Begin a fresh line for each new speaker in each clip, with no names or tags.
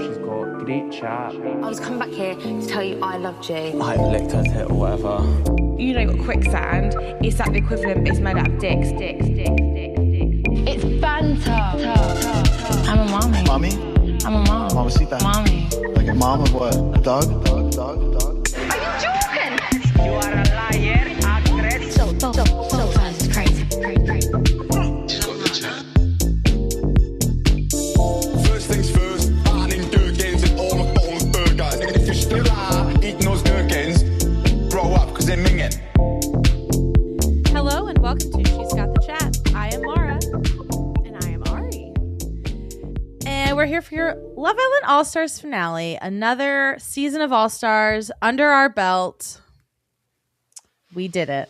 she's got great chat.
I was coming back here to tell you I loved you.
I licked her tit or whatever.
You know, got quicksand. It's like the equivalent, it's made out of dicks.
It's banter. I'm a mommy.
Mommy?
I'm a mom.
Mamacita.
Mommy.
Like a mom of what? A dog?
Are you joking?
You are a liar, actress.
So crazy.
She's got the chat. First things first, banning Gherkins and all McDonald's burgers. And if you're still eating those Gherkins, grow up, because they're minging.
Hello and welcome to She's Got the Chat. I am Maura.
And I am Ari.
And we're here for your Love Island All-Stars finale. Another season of All-Stars under our belt. We did it.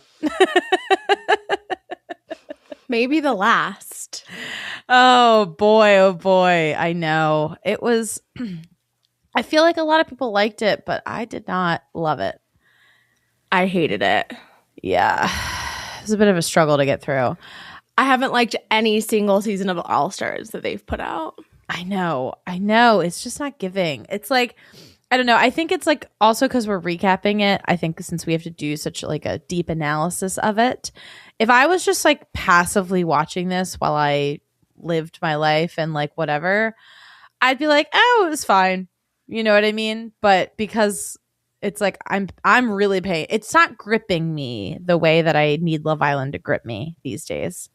Maybe the last.
Oh boy. I know. It was, I feel like a lot of people liked it, but I did not love it.
I hated it.
Yeah. It was a bit of a struggle to get through.
I haven't liked any single season of All Stars that they've put out.
I know. It's just not giving. It's like, I don't know. I think it's like also because we're recapping it. I think since we have to do such like a deep analysis of it, if I was just like passively watching this while I lived my life and like whatever, I'd be like, oh, it was fine. You know what I mean? But because it's like I'm really paying. It's not gripping me the way that I need Love Island to grip me these days.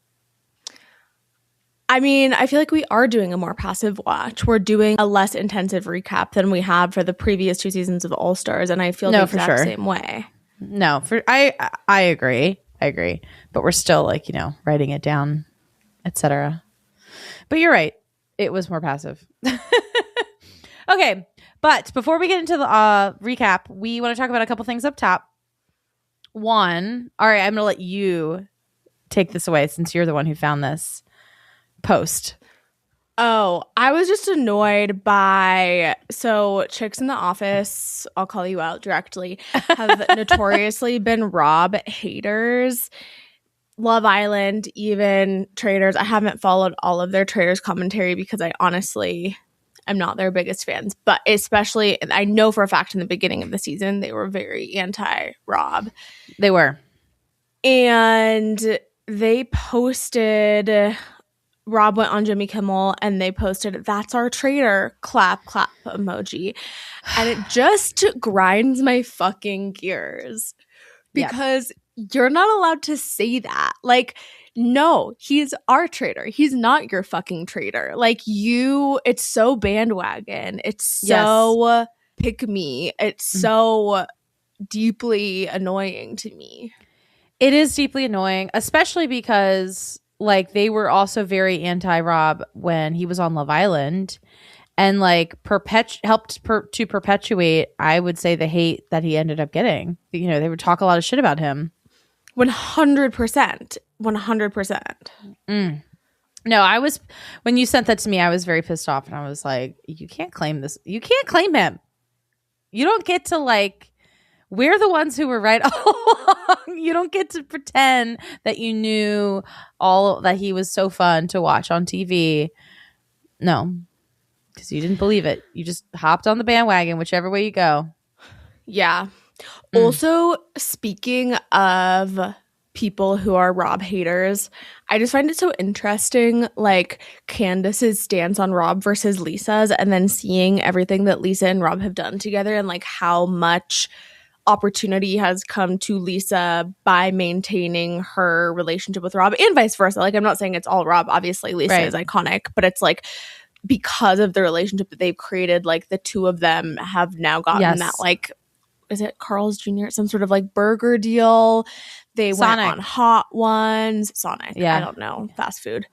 I mean, I feel like we are doing a more passive watch. We're doing a less intensive recap than we have for the previous two seasons of All Stars, and I feel the exact same way.
No, I agree. But we're still like, you know, writing it down, etc. But you're right. It was more passive. Okay. But before we get into the recap, we want to talk about a couple things up top. One, all right, I'm going to let you take this away since you're the one who found this post.
Oh, I was just annoyed by, so chicks in the office, I'll call you out directly, have notoriously been Rob haters. Love Island, even Traders. I haven't followed all of their Traders commentary because I honestly am not their biggest fans. But especially, I know for a fact in the beginning of the season, they were very anti-Rob.
They were.
And they posted... Rob went on Jimmy Kimmel and they posted, "That's our traitor," clap emoji. And it just grinds my fucking gears because you're not allowed to say that. Like, no, he's our traitor. He's not your fucking traitor. Like, it's so bandwagon. It's so pick me. It's so deeply annoying to me.
It is deeply annoying, especially because like they were also very anti-Rob when he was on Love Island and like helped to perpetuate, I would say, the hate that he ended up getting. You know, they would talk a lot of shit about him.
100%.
No, when you sent that to me, I was very pissed off and I was like, you can't claim this. You can't claim him. You don't get to like, we're the ones who were right all along. You don't get to pretend that you knew that he was so fun to watch on TV. No, because you didn't believe it. You just hopped on the bandwagon, whichever way you go.
Yeah. Also, speaking of people who are Rob haters, I just find it so interesting, like Candace's stance on Rob versus Lisa's, and then seeing everything that Lisa and Rob have done together and like how much opportunity has come to Lisa by maintaining her relationship with Rob and vice versa. Like, I'm not saying it's all Rob. Obviously, Lisa is iconic, but it's like because of the relationship that they've created, like the two of them have now gotten that, like, is it Carl's Jr.? Some sort of like burger deal. They went on Hot Ones. Sonic. Yeah. I don't know. Fast food.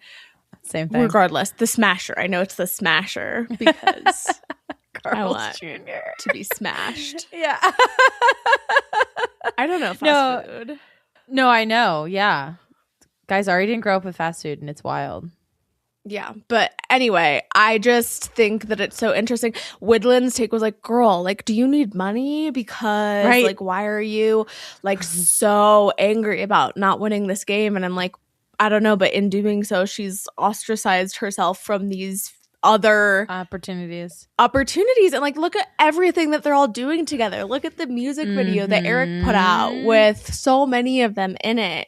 Same thing.
Regardless, the Smasher. I know it's the Smasher because
Carl's
I want
Jr.
to be smashed.
Yeah.
I don't know fast food.
No, I know. Yeah. Guys, Ari didn't grow up with fast food and it's wild.
Yeah. But anyway, I just think that it's so interesting. Woodland's take was like, girl, like, do you need money? Because like, why are you like so angry about not winning this game? And I'm like, I don't know. But in doing so, she's ostracized herself from these other
opportunities.
And like look at everything that they're all doing together. Look at the music video that Eric put out with so many of them in it.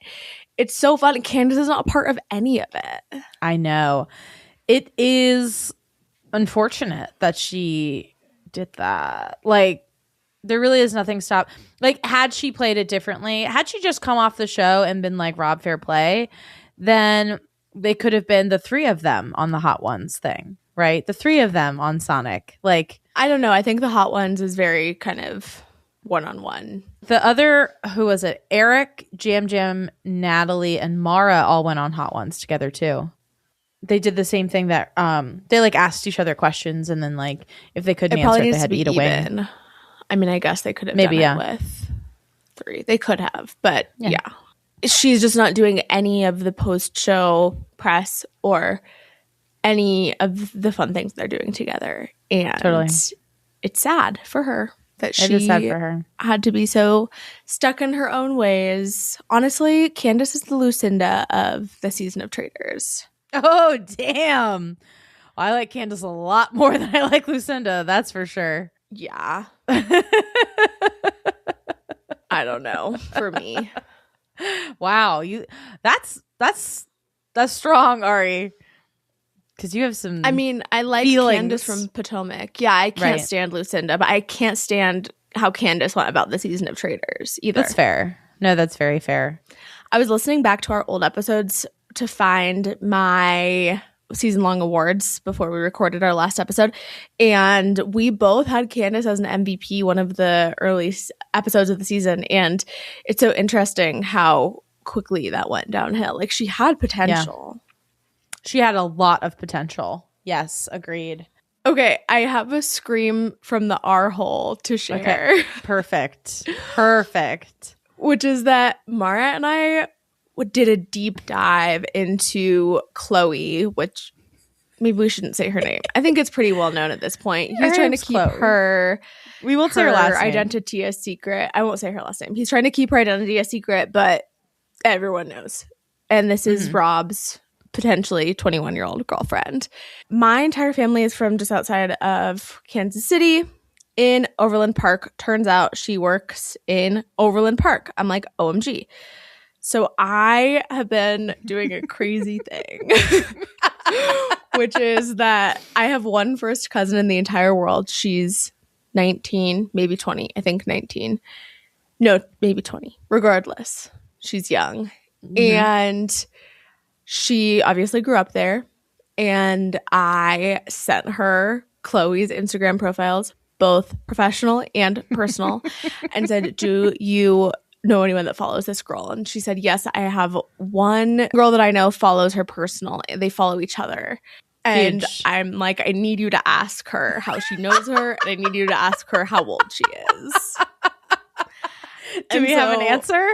It's so fun. And Candace is not a part of any of it.
I know. It is unfortunate that she did that. Like, there really is nothing stop. Like, had she played it differently, had she just come off the show and been like Rob fair play, then they could have been the three of them on the Hot Ones thing, right? The three of them on Sonic. Like,
I don't know. I think the Hot Ones is very kind of one-on-one.
The other, who was it? Eric, Jam, Natalie, and Maura all went on Hot Ones together too. They did the same thing that they like asked each other questions, and then like if they couldn't answer it, they had to eat a wing.
I mean, I guess they could have
maybe
done it with 3. They could have, but yeah. She's just not doing any of the post-show press or any of the fun things they're doing together. And
totally.
It's sad for her that
it is sad for her.
Had to be so stuck in her own ways. Honestly, Candace is the Lucinda of the season of Traitors.
Oh, damn. Well, I like Candace a lot more than I like Lucinda. That's for sure.
Yeah. I don't know. For me.
Wow. That's strong, Ari. Because you have some
I mean, I like
feelings.
Candace from Potomac. Yeah, I can't stand Lucinda, but I can't stand how Candace went about the season of Traitors either.
That's fair. No, that's very fair.
I was listening back to our old episodes to find my season-long awards before we recorded our last episode, and we both had Candace as an MVP one of the early episodes of the season, and it's so interesting how quickly that went downhill. Like, she had potential.
Yeah. She had a lot of potential. Yes, agreed.
Okay, I have a scream from the R hole to share.
Okay. Perfect.
Which is that Maura and I did a deep dive into Chloe, which maybe we shouldn't say her name. I think it's pretty well known at this point. He's trying to keep her.
We won't say her last name.
Identity a secret. I won't say her last name. He's trying to keep her identity a secret, but everyone knows. And this is Rob's potentially 21-year-old girlfriend. My entire family is from just outside of Kansas City in Overland Park. Turns out she works in Overland Park. I'm like, OMG. So I have been doing a crazy thing, which is that I have one first cousin in the entire world. She's 19, maybe 20. I think 19. No, maybe 20. Regardless, she's young. And she obviously grew up there. And I sent her Chloe's Instagram profiles, both professional and personal, and said, do you know anyone that follows this girl? And she said, yes, I have one girl that I know follows her personal. They follow each other. And
Huge.
I'm like, I need you to ask her how she knows her, and I need you to ask her how old she is.
Do we have an answer?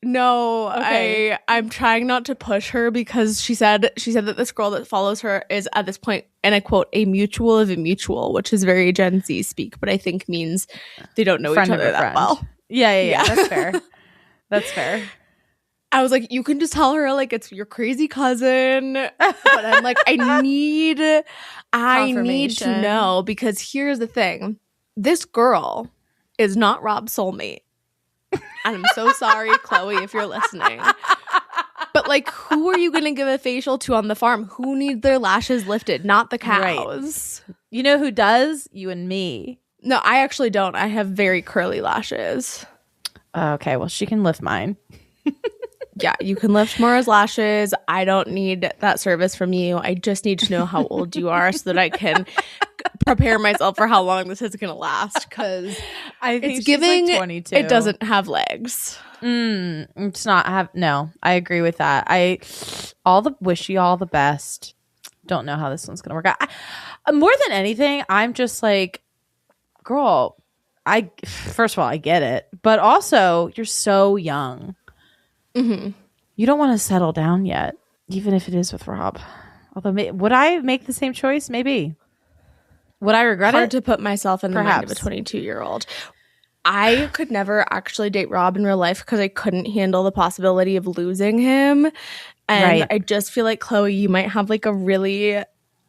No,
Okay.
I'm trying not to push her because she said that this girl that follows her is at this point, and I quote, a mutual of a mutual, which is very Gen Z speak, but I think means they don't know
Friend
each
of
other
a
that
friend.
well.
Yeah. That's fair. That's fair.
I was like, you can just tell her like it's your crazy cousin, but I'm like, I need to
Confirmation.
know, because here's the thing: this girl is not Rob's soulmate. And I'm so sorry, Chloe, if you're listening. But like, who are you going to give a facial to on the farm? Who needs their lashes lifted? Not the cows.
Right. You know who does? You and me.
No, I actually don't. I have very curly lashes.
Okay, well, she can lift mine.
Yeah, you can lift Maura's lashes. I don't need that service from you. I just need to know how old you are so that I can prepare myself for how long this is going to last, because
I think
it's giving
like 22.
it doesn't have legs.
It's not have. No, I agree with that. Wish you all the best. Don't know how this one's going to work out. More than anything, I'm just like, girl, first of all, I get it, but also you're so young. You don't want to settle down yet, even if it is with Rob. Although, would I make the same choice? Maybe. Would I regret
Hard
it?
to put myself in the mind of a
Perhaps.
22-year-old. I could never actually date Rob in real life because I couldn't handle the possibility of losing him. And
Right.
I just feel like, Chloe, you might have like a really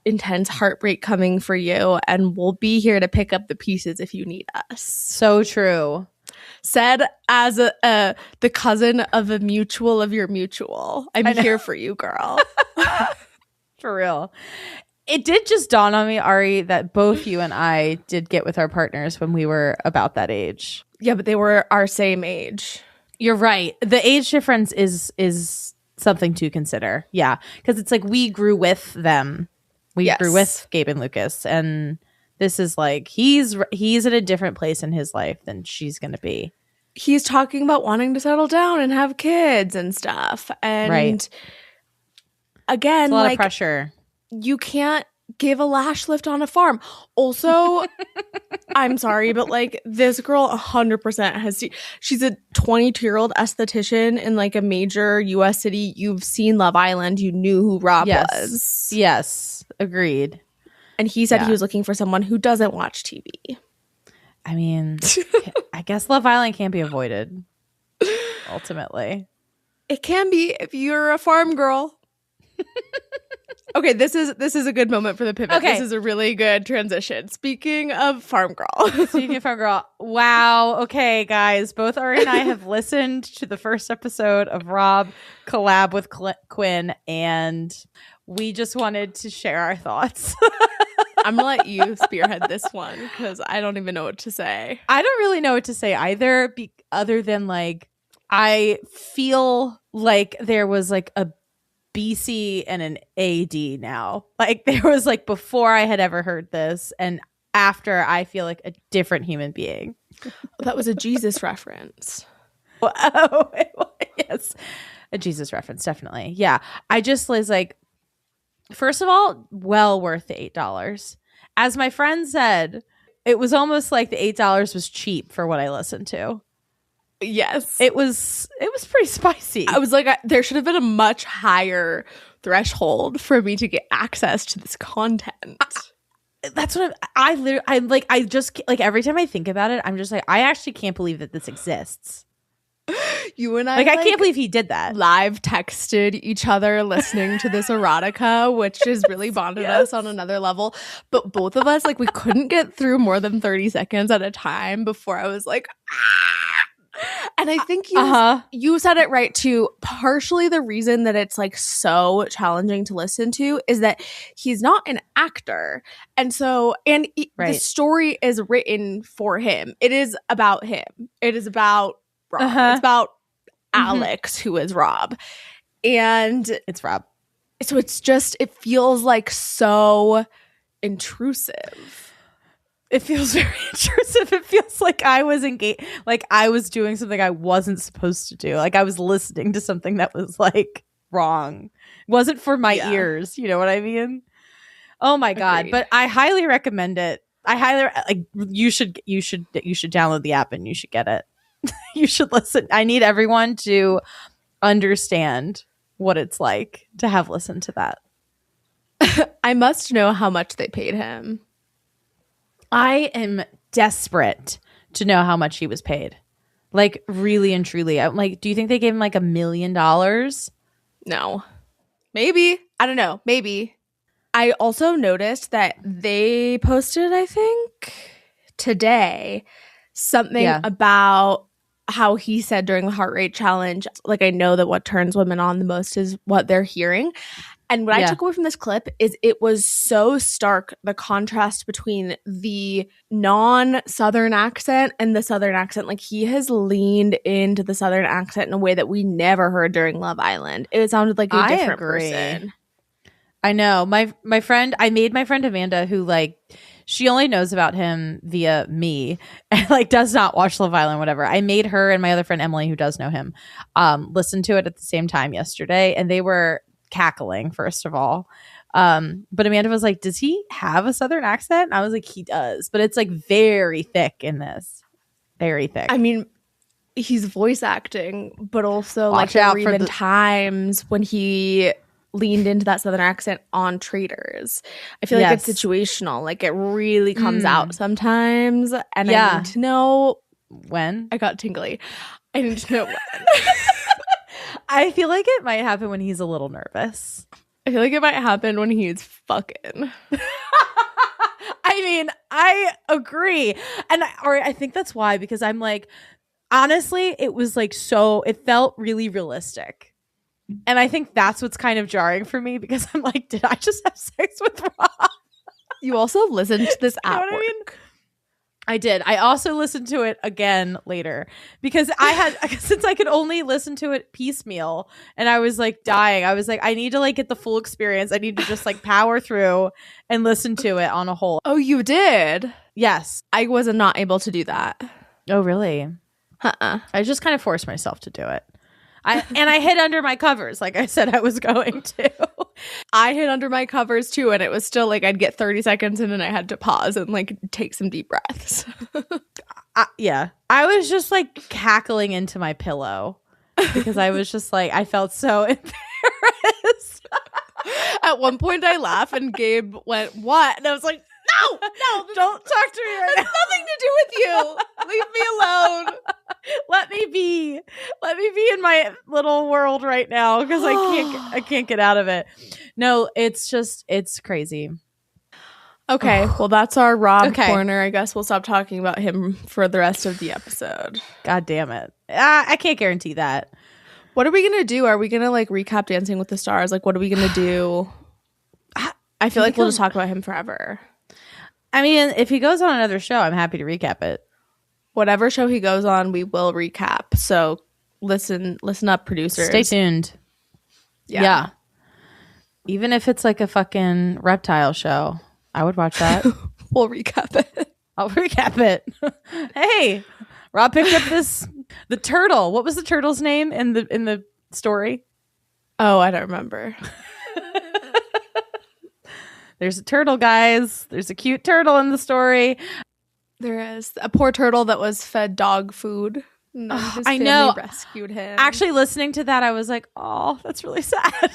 intense heartbreak coming for you, and we'll be here to pick up the pieces if you need us.
So true.
Said as the cousin of a mutual of your mutual. I'm here for you, girl.
For real. It did just dawn on me, Ari, that both you and I did get with our partners when we were about that age.
Yeah, but they were our same age.
You're right. The age difference is something to consider. Yeah, because it's like we grew with them. We grew with Gabe and Lucas, and this is like he's at a different place in his life than she's going to be.
He's talking about wanting to settle down and have kids and stuff. And again,
it's a lot of pressure.
You can't give a lash lift on a farm. Also, I'm sorry, but like this girl 100% has she's a 22-year-old esthetician in like a major US city. You've seen Love Island. You knew who Rob was.
Yes, agreed.
And he said he was looking for someone who doesn't watch TV.
I mean, I guess Love Island can't be avoided, ultimately.
It can be if you're a farm girl. Okay, this is a good moment for the pivot.
Okay.
This is a really good transition. Speaking of farm girl.
Speaking of farm girl, wow. Okay, guys, both Ari and I have listened to the first episode of Rob collab with Quinn, and we just wanted to share our thoughts.
I'm gonna let you spearhead this one because I don't even know what to say.
I don't really know what to say either, other than like I feel like there was like a BC and an AD now. Like there was like before I had ever heard this, and after I feel like a different human being.
That was a Jesus reference.
Oh, yes. A Jesus reference, definitely. Yeah. I just was like, first of all, well worth the $8. As my friend said, it was almost like the $8 was cheap for what I listened to.
Yes.
It was pretty spicy.
I was like, there should have been a much higher threshold for me to get access to this content.
That's what I'm like, I just like every time I think about it, I'm just like, I actually can't believe that this exists.
You and
I can't believe he did that.
Live texted each other listening to this erotica, which has really bonded us on another level. But both of us, like, we couldn't get through more than 30 seconds at a time before I was like, ah. And I think you said it right too. Partially the reason that it's like so challenging to listen to is that he's not an actor. And so, the story is written for him. It is about him. It is about Rob. It's about Alex, who is Rob. And
it's Rob.
So it's just, it feels like so intrusive.
It feels very intrusive. It feels like I was engaged, like I was doing something I wasn't supposed to do. Like I was listening to something that was like wrong. It wasn't for my ears. You know what I mean? Oh my God.
Agreed.
But I highly recommend it. I highly like you should download the app and you should get it. You should listen. I need everyone to understand what it's like to have listened to that.
I must know how much they paid him.
I am desperate to know how much he was paid. Like really and truly. I'm like, do you think they gave him like $1 million?
No. Maybe. I don't know. Maybe. I also noticed that they posted, I think, today, something about how he said during the heart rate challenge, like, I know that what turns women on the most is what they're hearing. And what I took away from this clip is it was so stark, the contrast between the non-Southern accent and the Southern accent. Like, he has leaned into the Southern accent in a way that we never heard during Love Island. It sounded like a different person.
I know. My friend, I made my friend Amanda, who like, she only knows about him via me and like does not watch Love Island, whatever. I made her and my other friend Emily, who does know him, listen to it at the same time yesterday, and they were cackling, first of all. But Amanda was like, does he have a Southern accent? And I was like, he does, but it's like very thick in this. Very thick.
I mean, he's voice acting, but also
Watch
like
out
there
for
were even
the-
times when he leaned into that Southern accent on Traders. I feel like it's situational. Like it really comes out sometimes. And I need to know
when.
I got tingly. I need to know when.
I feel like it might happen when he's a little nervous.
I feel like it might happen when he's fucking.
I mean, I agree. And I think that's why, because I'm like, honestly, it was like it felt really realistic. And I think that's what's kind of jarring for me, because I'm like, did I just have sex with Rob?
You also listened to this at work.
I mean? I did. I also listened to it again later, because since I could only listen to it piecemeal, and I was like dying. I was like, I need to like get the full experience. I need to just like power through and listen to it on a whole.
Oh, you did?
Yes.
I was not able to do that.
Oh, really? I just kind of forced myself to do it. I hid under my covers, like I said I was going to.
I hid under my covers too, and it was still like I'd get 30 seconds and then I had to pause and like take some deep breaths.
Yeah. I was just like cackling into my pillow, because I was just like, I felt so embarrassed.
At one point I laughed and Gabe went, "What?" And I was like, no,
don't talk to me right now.
nothing to do with you. Leave me alone.
Let me be in my little world right now, because I can't get out of it. No, it's crazy.
Okay, well that's our Rob corner. I guess we'll stop talking about him for the rest of the episode.
God damn it. I can't guarantee that.
What are we gonna do? Are we gonna like recap Dancing with the Stars? Like, what are we gonna do? I feel like we'll just talk about him forever.
I mean, if he goes on another show, I'm happy to recap it.
Whatever show he goes on, we will recap. So listen up, producers.
Stay tuned. Yeah. Even if it's like a fucking reptile show, I would watch that.
We'll recap it.
I'll recap it. Hey, Rob picked up the turtle. What was the turtle's name in the story?
Oh, I don't remember.
There's a turtle, guys. There's a cute turtle in the story.
There is a poor turtle that was fed dog food. And then his
I
family
know.
Rescued him.
Actually, listening to that, I was like, "Oh, that's really sad."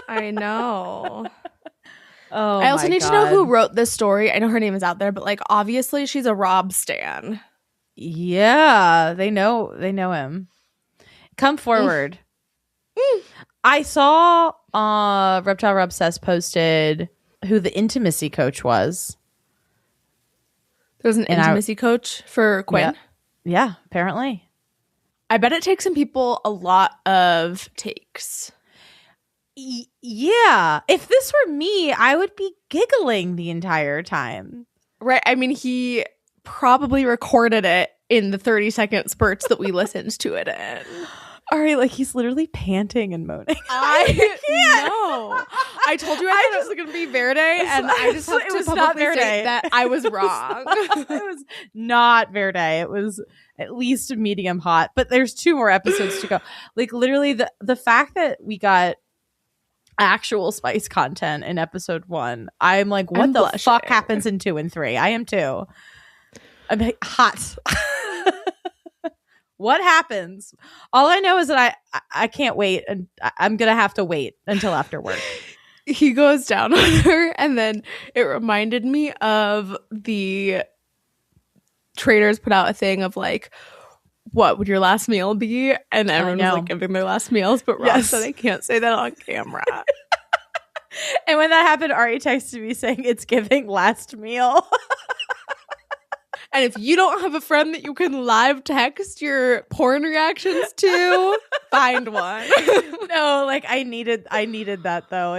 I know.
Oh,
I also
my
need to know
God.
who wrote this story. I know her name is out there, but like obviously she's a Rob stan.
Yeah, they know him. Come forward. I saw Reptile Rob Obsessed posted who the intimacy coach was.
There was an intimacy coach for Quinn.
Yeah, apparently.
I bet it takes some people a lot of takes.
Yeah. If this were me, I would be giggling the entire time.
Right. I mean, he probably recorded it in the 30-second spurts that we listened to it in.
Ari, like he's literally panting and moaning.
I know. I told you I thought it was going to be Verde, and I just have to publicly say that I was wrong.
It was not Verde. It was at least medium hot. But there's 2 more episodes to go. Like literally, the fact that we got actual spice content in episode 1, I'm like, what the fuck happens in 2 and 3? I am too. I'm like, hot. What happens? All I know is that I can't wait, and I'm gonna have to wait until after work.
He goes down on her, and then it reminded me of the traders put out a thing of like, what would your last meal be? And everyone was like giving their last meals, but Rob said I can't say that on camera.
And when that happened, Ari texted me saying it's giving last meal.
And if you don't have a friend that you can live text your porn reactions to, find one.
No, like I needed that though.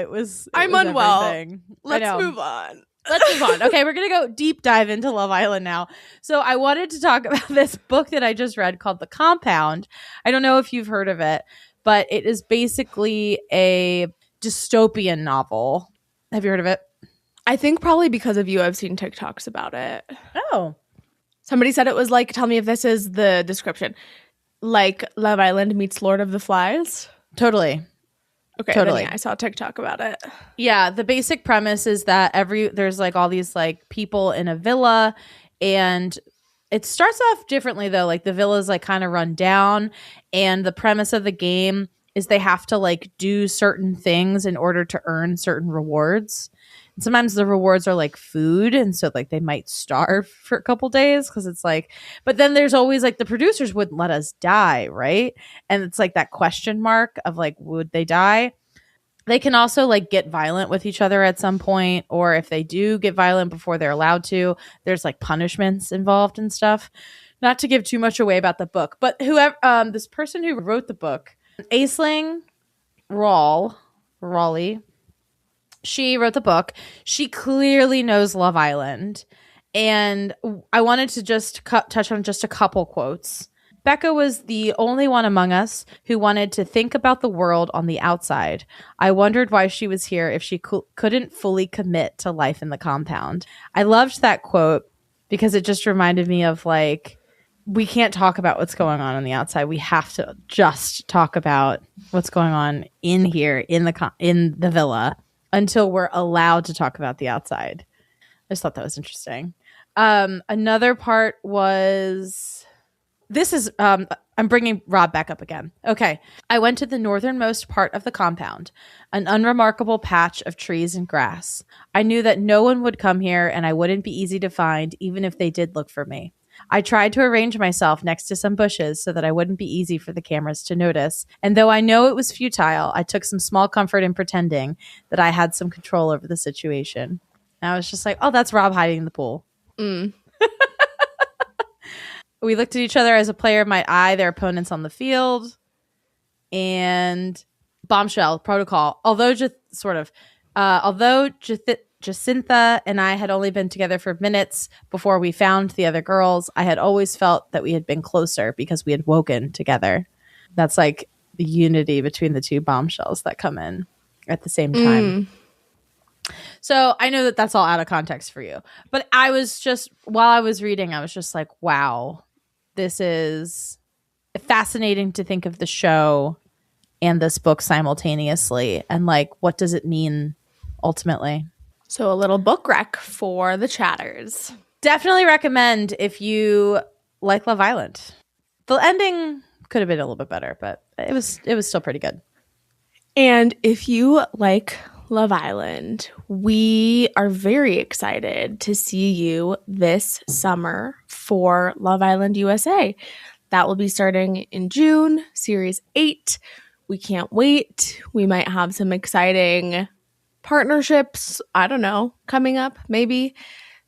I'm unwell.
Everything.
Let's move on.
Let's move on. Okay, we're going to go deep dive into Love Island now. So I wanted to talk about this book that I just read called The Compound. I don't know if you've heard of it, but it is basically a dystopian novel. Have you heard of it?
I think probably because of you, I've seen TikToks about it.
Oh.
Somebody said it was like, tell me if this is the description, like Love Island meets Lord of the Flies.
Totally.
Okay,
totally.
I saw TikTok about it.
Yeah, the basic premise is that there's like all these like people in a villa, and it starts off differently though. Like the villa is like kind of run down, and the premise of the game is they have to like do certain things in order to earn certain rewards. And sometimes the rewards are like food, and so like they might starve for a couple days because it's like, but then there's always like the producers wouldn't let us die, right? And it's like that question mark of like, would they die? They can also like get violent with each other at some point, or if they do get violent before they're allowed to, there's like punishments involved and stuff. Not to give too much away about the book, but whoever this person who wrote the book, Aisling Raleigh, she wrote the book. She clearly knows Love Island, and I wanted to just touch on just a couple quotes. Becca was the only one among us who wanted to think about the world on the outside. I wondered why she was here if she couldn't fully commit to life in the compound. I loved that quote because it just reminded me of like, we can't talk about what's going on the outside. We have to just talk about what's going on in here in the villa until we're allowed to talk about the outside. I just thought that was interesting. Another part was... This is, I'm bringing Rob back up again. Okay. I went to the northernmost part of the compound, an unremarkable patch of trees and grass. I knew that no one would come here and I wouldn't be easy to find even if they did look for me. I tried to arrange myself next to some bushes so that I wouldn't be easy for the cameras to notice. And though I know it was futile, I took some small comfort in pretending that I had some control over the situation. And I was just like, oh, that's Rob hiding in the pool. We looked at each other as a player might eye their opponents on the field. And bombshell protocol. Although Jacintha and I had only been together for minutes before we found the other girls, I had always felt that we had been closer because we had woken together. That's like the unity between the two bombshells that come in at the same time. So I know that that's all out of context for you. But I was just, while I was reading, I was just like, wow. This is fascinating to think of the show and this book simultaneously. And like, what does it mean ultimately?
So a little book rec for the chatters.
Definitely recommend if you like Love Island. The ending could have been a little bit better, but it was still pretty good.
And if you like Love Island, we are very excited to see you this summer for Love Island USA. That will be starting in June, Series 8. We can't wait. We might have some exciting partnerships, I don't know, coming up maybe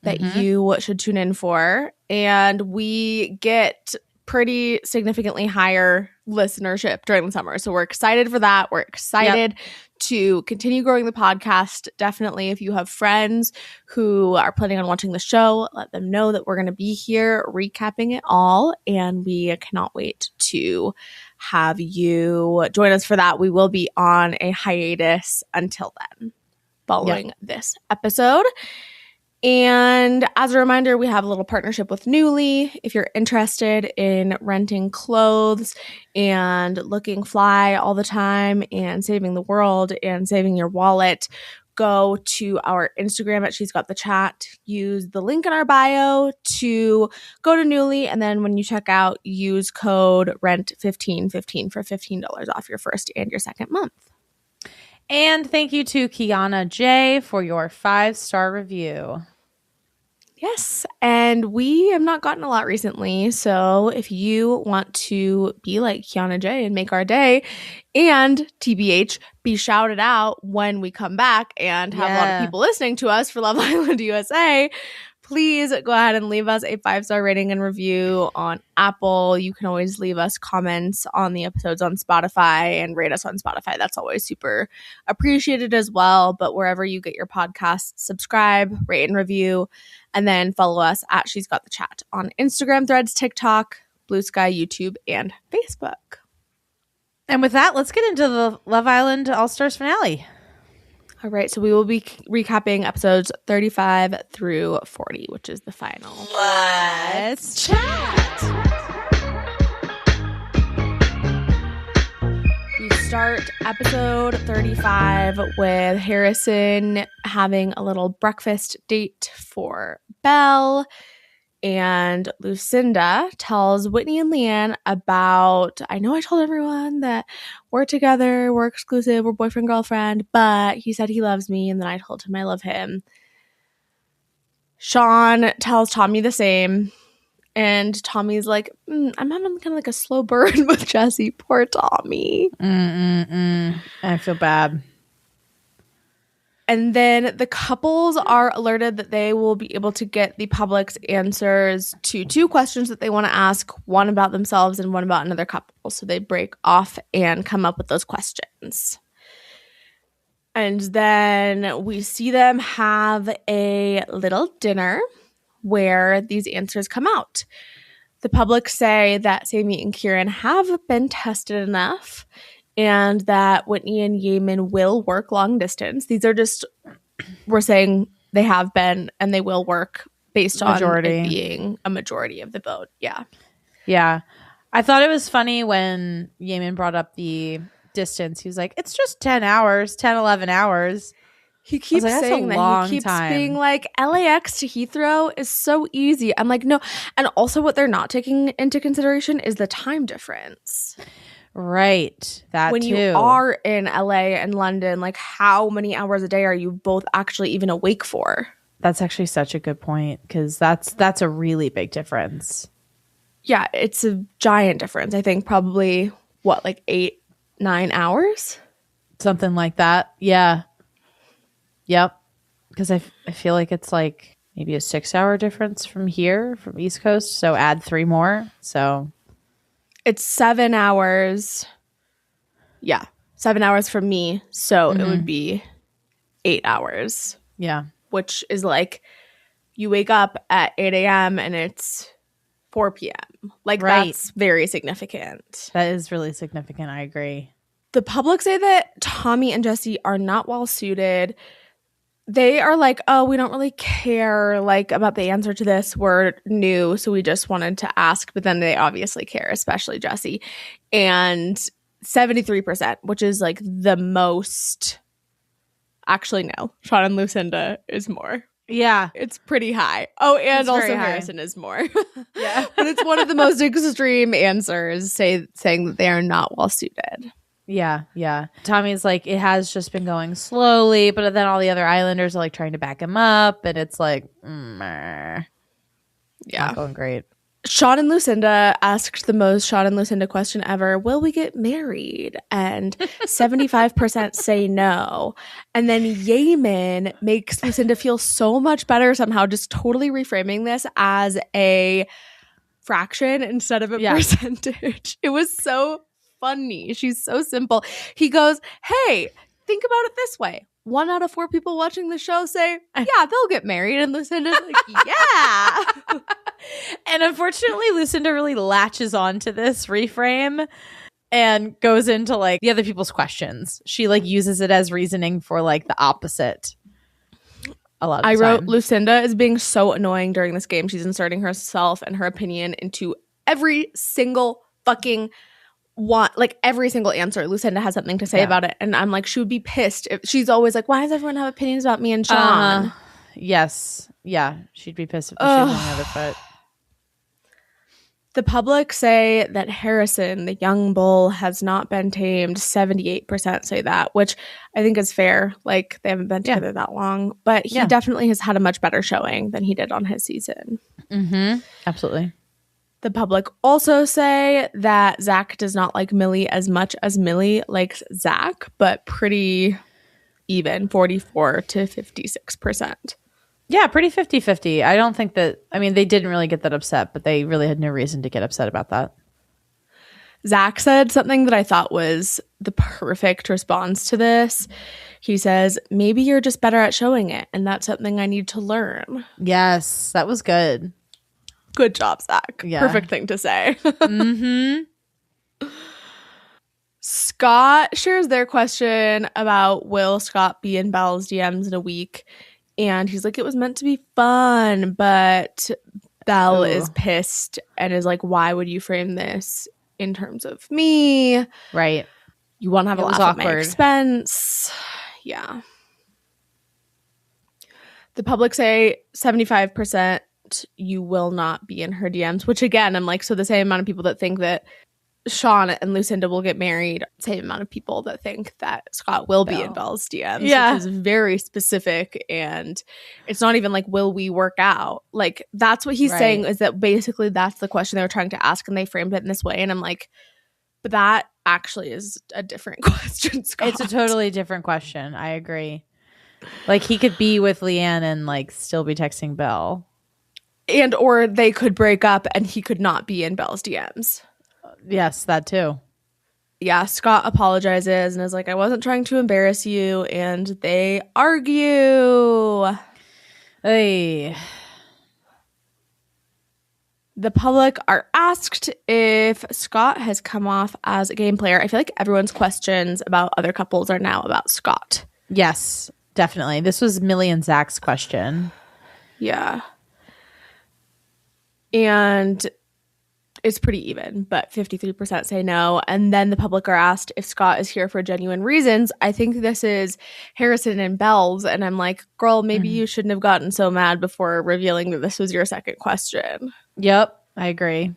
that you should tune in for. And we get pretty significantly higher listenership during the summer. So we're excited for that. We're excited to continue growing the podcast. Definitely, if you have friends who are planning on watching the show, let them know that we're going to be here recapping it all. And we cannot wait to have you join us for that. We will be on a hiatus until then, following this episode. And as a reminder, we have a little partnership with Nuuly. If you're interested in renting clothes and looking fly all the time and saving the world and saving your wallet, go to our Instagram at She's Got the Chat. Use the link in our bio to go to Nuuly. And then when you check out, use code RENT1515 for $15 off your first and your second month.
And thank you to Kiana J for your 5-star review.
Yes, and we have not gotten a lot recently, so if you want to be like Kiana J and make our day, and TBH, be shouted out when we come back and have a lot of people listening to us for Love Island USA, please go ahead and leave us a 5-star rating and review on Apple. You can always leave us comments on the episodes on Spotify and rate us on Spotify. That's always super appreciated as well. But wherever you get your podcasts, subscribe, rate, and review. And then follow us at She's Got the Chat on Instagram, Threads, TikTok, Blue Sky, YouTube, and Facebook.
And with that, let's get into the Love Island All-Stars finale.
All right, so we will be recapping episodes 35 through 40, which is the final.
Let's chat.
We start episode 35 with Harrison having a little breakfast date for Belle. And Lucinda tells Whitney and Leanne about, I know I told everyone that we're together, we're exclusive, we're boyfriend, girlfriend, but he said he loves me, and then I told him I love him. Sean tells Tommy the same, and Tommy's like, I'm having kind of like a slow burn with Jesse. Poor Tommy.
I feel bad.
And then the couples are alerted that they will be able to get the public's answers to 2 questions that they want to ask, one about themselves and one about another couple. So they break off and come up with those questions. And then we see them have a little dinner where these answers come out. The public say that Sammy and Kieran have been tested enough and that Whitney and Yeaman will work long distance. These are just, we're saying they have been and they will work based on it being a majority of the vote. Yeah.
Yeah. I thought it was funny when Yeaman brought up the distance. He was like, it's just 10 hours, 10, 11 hours.
He keeps
like,
saying that. He keeps being like, LAX to Heathrow is so easy. I'm like, no. And also what they're not taking into consideration is the time difference.
Right. That
when
too.
you are in LA and London, like how many hours a day are you both actually even awake for?
That's actually such a good point because that's a really big difference.
Yeah, it's a giant difference. I think probably what, like 8-9 hours?
Something like that. Yeah. Yep. Because I feel like it's like maybe a 6-hour difference from here, from East Coast. So add 3 more. So
it's 7 hours. Yeah. 7 hours from me. So it would be 8 hours.
Yeah.
Which is like you wake up at 8 a.m. and it's 4 p.m. Like that's very significant.
That is really significant. I agree.
The public say that Tommy and Jesse are not well suited. They are like, oh, we don't really care like about the answer to this. We're new, so we just wanted to ask. But then they obviously care, especially Jesse. And 73%, which is like the most. Actually, no. Sean and Lucinda is more.
Yeah.
It's pretty high. Oh, and
it's
also Harrison is more.
Yeah.
But it's one of the most extreme answers saying that they are not well suited.
Yeah, yeah. Tommy's like, it has just been going slowly, but then all the other Islanders are like trying to back him up, and it's like, yeah, not going great.
Sean and Lucinda asked the most Sean and Lucinda question ever: will we get married? And 75% say no. And then Yeaman makes Lucinda feel so much better somehow, just totally reframing this as a fraction instead of a percentage. It was so funny. She's so simple. He goes, hey, think about it this way. 1 out of 4 people watching the show say, yeah, they'll get married. And Lucinda's like, yeah.
And unfortunately, Lucinda really latches on to this reframe and goes into like the other people's questions. She like uses it as reasoning for like the opposite. A lot of
I
time.
wrote Lucinda is being so annoying during this game. She's inserting herself and her opinion into every single fucking like every single answer. Lucinda has something to say about it, and I'm like, she would be pissed if she's always like, why does everyone have opinions about me and Sean?
Yes, yeah, she'd be pissed if she was on the other foot.
The public say that Harrison, the young bull, has not been tamed. 78% say that, which I think is fair. Like, they haven't been together that long, but he definitely has had a much better showing than he did on his season.
Absolutely.
The public also say that Zach does not like Millie as much as Millie likes Zach, but pretty even, 44 to 56%.
Yeah, pretty 50-50. I don't think that, I mean, they didn't really get that upset, but they really had no reason to get upset about that.
Zach said something that I thought was the perfect response to this. He says, maybe you're just better at showing it, and that's something I need to learn.
Yes, that was good.
Good job, Zach.
Yeah.
Perfect thing to say. Scott shares their question about will Scott be in Belle's DMs in a week? And he's like, it was meant to be fun, but Belle is pissed and is like, why would you frame this in terms of me?
Right.
You want to have a laugh at my expense. Yeah. The public say 75% you will not be in her DMs, which again, I'm like, so the same amount of people that think that Sean and Lucinda will get married, same amount of people that think that Scott will be in Belle's DMs, which is very specific. And it's not even like, will we work out? Like, that's what he's saying, is that basically that's the question they were trying to ask, and they framed it in this way. And I'm like, but that actually is a different question, Scott.
It's a totally different question. I agree. Like he could be with Leanne and like still be texting Belle.
And or they could break up and he could not be in Belle's DMs.
Yes, that too.
Yeah, Scott apologizes and is like, I wasn't trying to embarrass you. And they argue.
Hey.
The public are asked if Scott has come off as a game player. I feel like everyone's questions about other couples are now about Scott.
Yes, definitely. This was Millie and Zach's question.
Yeah. And it's pretty even, but 53% say no. And then the public are asked if Scott is here for genuine reasons. I think this is Harrison and Belle's. And I'm like, girl, maybe you shouldn't have gotten so mad before revealing that this was your second question.
Yep, I agree.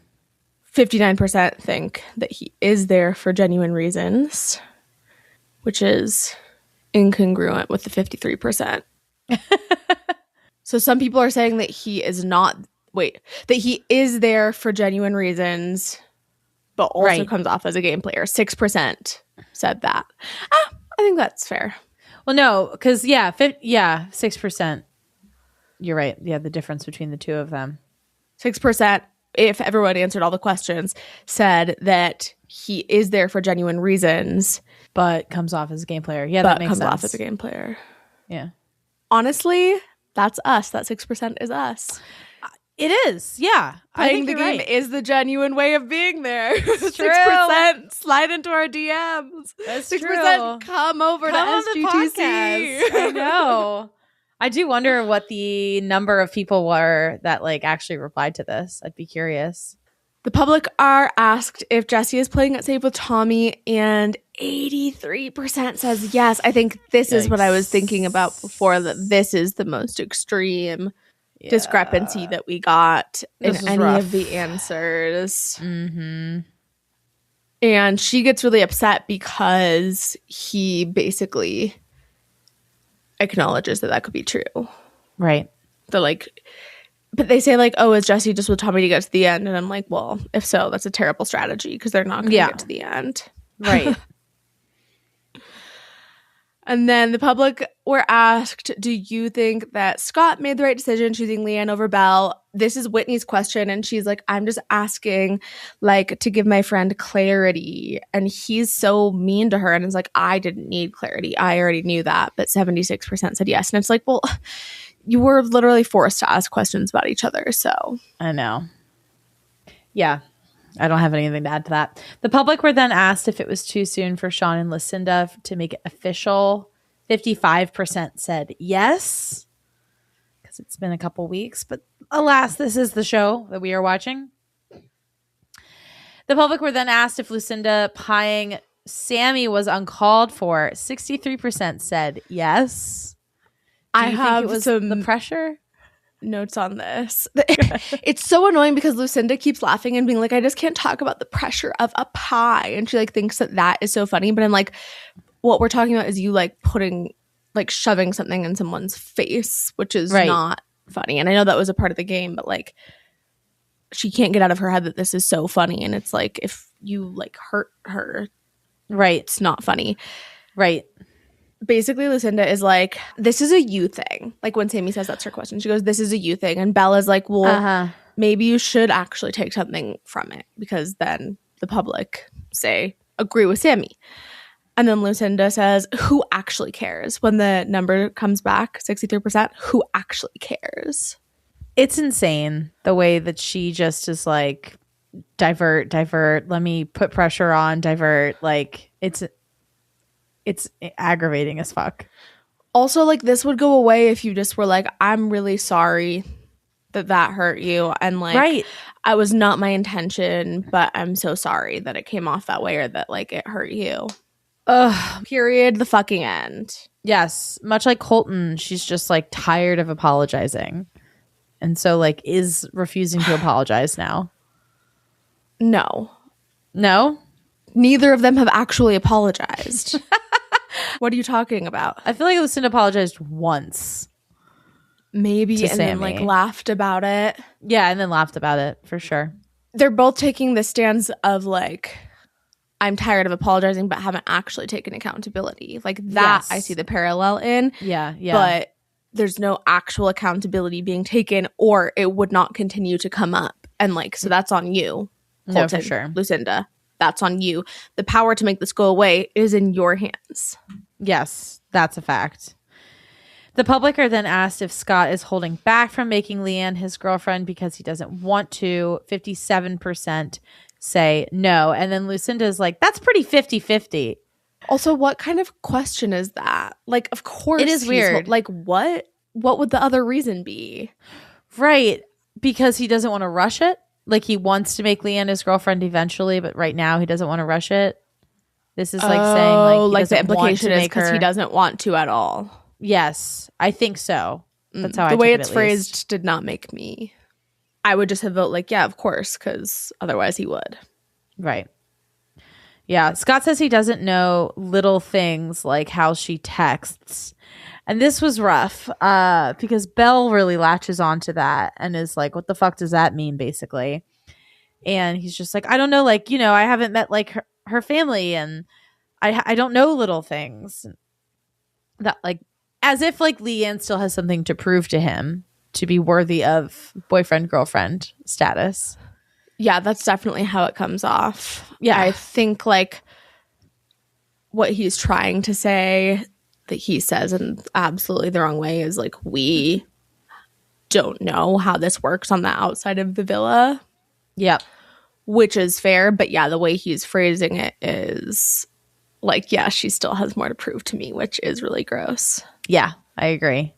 59% think that he is there for genuine reasons, which is incongruent with the 53%. So some people are saying that he is not, that he is there for genuine reasons, but also comes off as a game player. 6% said that. I think that's fair.
Well, no, because, 6%. You're right. Yeah, the difference between the two of them.
6%, if everyone answered all the questions, said that he is there for genuine reasons.
But comes off as a game player. Yeah, that makes sense.
Comes off as a game player.
Yeah.
Honestly, that's us. That 6% is us.
It is. Yeah.
Playing the game is the genuine way of being there.
6%
slide into our DMs.
That's
6%
true.
Come over to
on the
SGTC.
podcast. I know. I do wonder what the number of people were that like actually replied to this. I'd be curious.
The public are asked if Jesse is playing it safe with Tommy, and 83% says yes. I think this is what I was thinking about before, that this is the most extreme discrepancy that we got in any of the answers.
Mm-hmm.
And she gets really upset because he basically acknowledges that could be true.
Right.
They're like, but they say like, oh, is Jesse just with Tommy to get to the end? And I'm like, well, if so, that's a terrible strategy because they're not going to get to the end.
Right.
And then the public were asked, do you think that Scott made the right decision choosing Leanne over Belle? This is Whitney's question. And she's like, I'm just asking like to give my friend clarity. And he's so mean to her and is like, I didn't need clarity. I already knew that. But 76% said yes. And it's like, well, you were literally forced to ask questions about each other. So
I know. Yeah. I don't have anything to add to that. The public were then asked if it was too soon for Sean and Lucinda to make it official. 55% said yes, because it's been a couple weeks. But alas, this is the show that we are watching. The public were then asked if Lucinda pieing Sammy was uncalled for. 63% said yes.
I have
the pressure
notes on this. It's so annoying because Lucinda keeps laughing and being like, I just can't talk about the pressure of a pie, and she like thinks that is so funny, but I'm like, what we're talking about is you like putting like shoving something in someone's face, which is not funny. And I know that was a part of the game, but like she can't get out of her head that this is so funny, and it's like if you like hurt her, it's not funny. Basically, Lucinda is like, this is a you thing. Like when Sammy says that's her question, she goes, this is a you thing. And Bella's like, well, maybe you should actually take something from it, because then the public say, agree with Sammy. And then Lucinda says, who actually cares? When the number comes back, 63%, who actually cares?
It's insane the way that she just is like, divert, let me put pressure on, divert. Like it's aggravating as fuck.
Also, like, this would go away if you just were like, I'm really sorry that hurt you. And like, I was not my intention, but I'm so sorry that it came off that way, or that like it hurt you. Ugh. Period. The fucking end.
Yes. Much like Colton, she's just like tired of apologizing. And so like is refusing to apologize now.
No.
Neither
of them have actually apologized. What are you talking about?
I feel like Lucinda apologized once.
Maybe, and
Sammy.
then like laughed about it.
Yeah, and then laughed about it for sure.
They're both taking the stance of like, I'm tired of apologizing, but haven't actually taken accountability. Like that,
Yes.
I see the parallel in.
Yeah.
But there's no actual accountability being taken, or it would not continue to come up. And like, so that's on you,
No,
Colton,
for sure.
Lucinda. That's on you. The power to make this go away is in your hands.
Yes, that's a fact. The public are then asked if Scott is holding back from making Leanne his girlfriend because he doesn't want to. 57% say no. And then Lucinda's like, that's pretty 50-50.
Also, what kind of question is that? Like, of course
It is
he's
weird.
like, what? What would the other reason be?
Right. Because he doesn't want to rush it. Like he wants to make Leanne his girlfriend eventually, but right now he doesn't want to rush it. This is like saying like
the
he doesn't want
implication
to
is
make
because
her.
he doesn't want to at all.
Yes, I think so. That's how I
The way
took it,
it's
at
phrased
least.
did not make me. I would just have vote like, yeah, of course, because otherwise he would.
Right. Yeah. Scott says he doesn't know little things like how she texts. And this was rough because Belle really latches onto that and is like, what the fuck does that mean, basically? And he's just like, I don't know. Like, I haven't met like her family and I don't know little things. That like, as if like Leanne still has something to prove to him to be worthy of boyfriend-girlfriend status.
Yeah, that's definitely how it comes off.
Yeah.
I think like what he's trying to say that he says in absolutely the wrong way is like, we don't know how this works on the outside of the villa,
Yep.
which is fair. But yeah, the way he's phrasing it is like, yeah, she still has more to prove to me, which is really gross.
Yeah, I agree.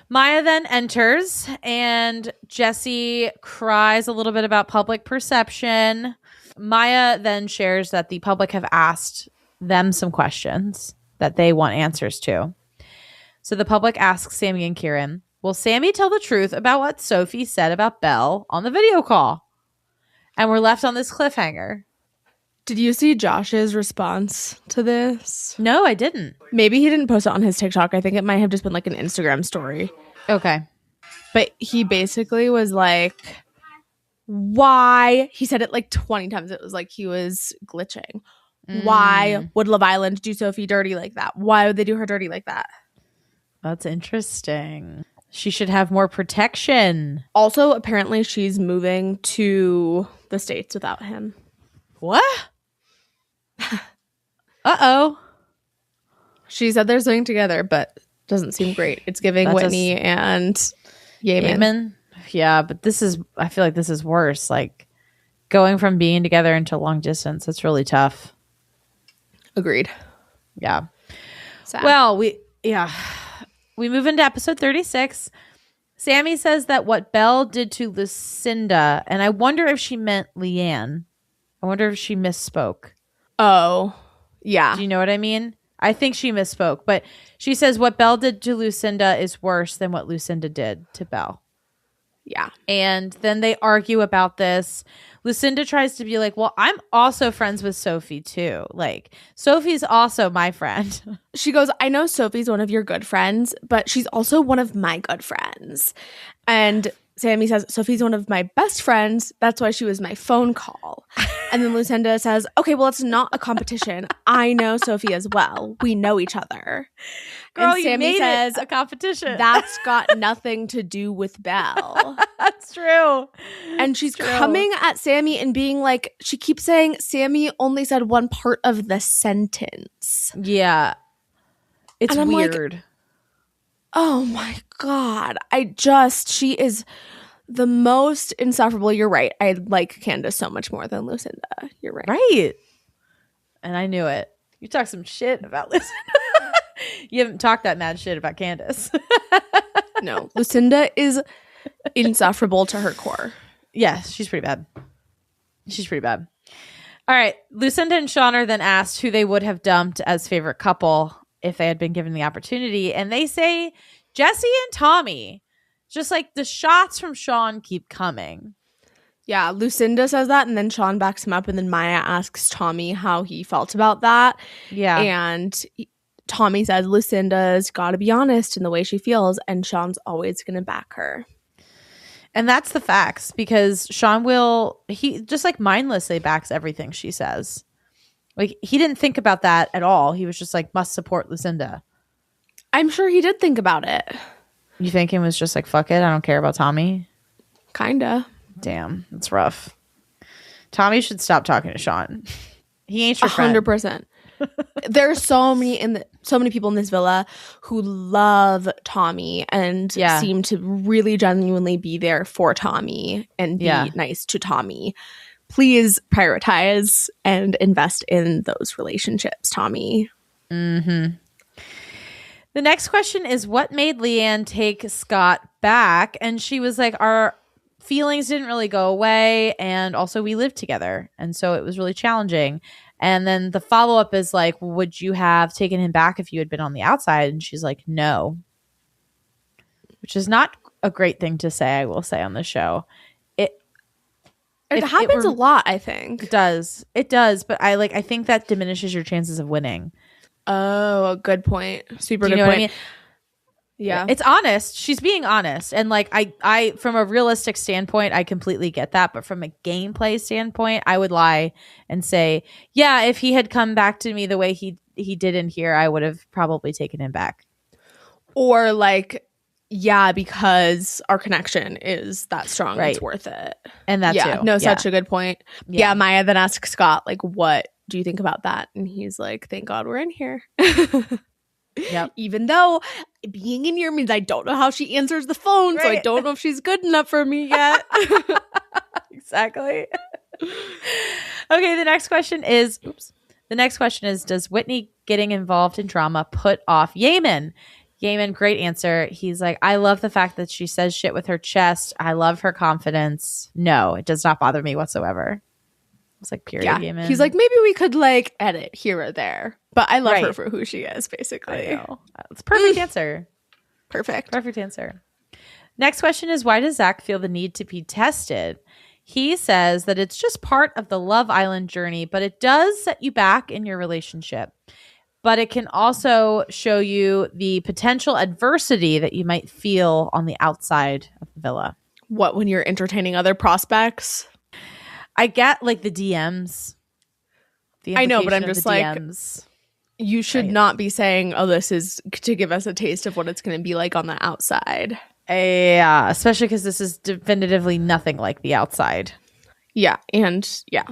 Maya then enters and Jesse cries a little bit about public perception. Maya then shares that the public have asked them some questions that they want answers to. So the public asks Sammy and Kieran, will Sammy tell the truth about what Sophie said about Belle on the video call? And we're left on this cliffhanger.
Did you see Josh's response to this?
No, I didn't.
Maybe he didn't post it on his TikTok. I think it might have just been like an Instagram story.
Okay.
But he basically was like, why? He said it like 20 times. It was like he was glitching. Why would Love Island do Sophie dirty like that? Why would they do her dirty like that?
That's interesting. She should have more protection.
Also, apparently she's moving to the States without him.
What? Uh-oh.
She said they're staying together, but doesn't seem great. It's giving
That
Whitney and Yemen.
Amen. Yeah, but I feel like this is worse. Like going from being together into long distance, it's really tough.
Agreed.
Yeah.
Sad.
Well, we move into episode 36. Sammy says that what Belle did to Lucinda, and I wonder if she meant Leanne. I wonder if she misspoke.
Oh, yeah.
Do you know what I mean? I think she misspoke, but she says what Belle did to Lucinda is worse than what Lucinda did to Belle.
Yeah.
And then they argue about this. Lucinda tries to be like, well, I'm also friends with Sophie too. Like, Sophie's also my friend.
She goes, I know Sophie's one of your good friends, but she's also one of my good friends. And Sammy says, Sophie's one of my best friends. That's why she was my phone call. And then Lucinda says, okay, well, it's not a competition. I know Sophie as well. We know each other.
Girl,
and
you
Sammy
made
says,
it a competition.
that's got nothing to do with Belle.
That's true.
And she's coming at Sammy and being like, she keeps saying Sammy only said one part of the sentence.
Yeah. It's
And I'm like,
weird.
Oh my God. She is the most insufferable. You're right. I like Candace so much more than Lucinda. You're right.
Right. And I knew it. You talked some shit about Lucinda. You haven't talked that mad shit about Candace.
No, Lucinda is insufferable to her core.
Yeah, she's pretty bad. All right. Lucinda and Sean are then asked who they would have dumped as favorite couple if they had been given the opportunity. And they say Jesse and Tommy. Just like the shots from Sean keep coming.
Yeah, Lucinda says that, and then Sean backs him up, and then Maya asks Tommy how he felt about that.
Yeah.
And Tommy says Lucinda's got to be honest in the way she feels, and Sean's always going to back her.
And that's the facts, because Sean he just like mindlessly backs everything she says. Like, he didn't think about that at all. He was just like, must support Lucinda.
I'm sure he did think about it.
You think he was just like, fuck it, I don't care about Tommy?
Kinda.
Damn, that's rough. Tommy should stop talking to Sean. He ain't your friend.
100%. There's so many people in this villa who love Tommy and seem to really genuinely be there for Tommy and be nice to Tommy. Please prioritize and invest in those relationships, Tommy.
Mm-hmm. The next question is, what made Leanne take Scott back? And she was like, our feelings didn't really go away, and also we lived together, and so it was really challenging. And then the follow-up is like, would you have taken him back if you had been on the outside? And she's like, no. Which is not a great thing to say, I will say, on the show.
It happens a lot, I think.
It does. It does. But I think that diminishes your chances of winning.
Oh, good point. Super good
know
point.
What I mean?
Yeah.
It's honest. She's being honest. And like I from a realistic standpoint, I completely get that. But from a gameplay standpoint, I would lie and say, yeah, if he had come back to me the way he did in here, I would have probably taken him back.
Or like, yeah, because our connection is that strong.
Right.
It's worth it.
And that too.
No, such a good point.
Yeah.
Maya then asks Scott, like, what do you think about that? And he's like, thank God we're in here.
Yep.
Even though being in here means I don't know how she answers the phone, so I don't know if she's good enough for me yet.
Exactly. Okay, the next question is, does Whitney getting involved in drama put off Yaman? Yaman, great answer. He's like, I love the fact that she says shit with her chest. I love her confidence. No, it does not bother me whatsoever. It's like, period.
Yeah.
Yaman.
He's like, maybe we could like edit here or there, but I love her for who she is, basically.
I know. It's a perfect answer.
Perfect
answer. Next question is, why does Zach feel the need to be tested? He says that it's just part of the Love Island journey, but it does set you back in your relationship. But it can also show you the potential adversity that you might feel on the outside of the villa.
What, when you're entertaining other prospects?
I get like the DMs.
I know, but I'm just like,
DMs.
You should not be saying, oh, this is to give us a taste of what it's going to be like on the outside.
Yeah, especially because this is definitively nothing like the outside.
Yeah, and yeah.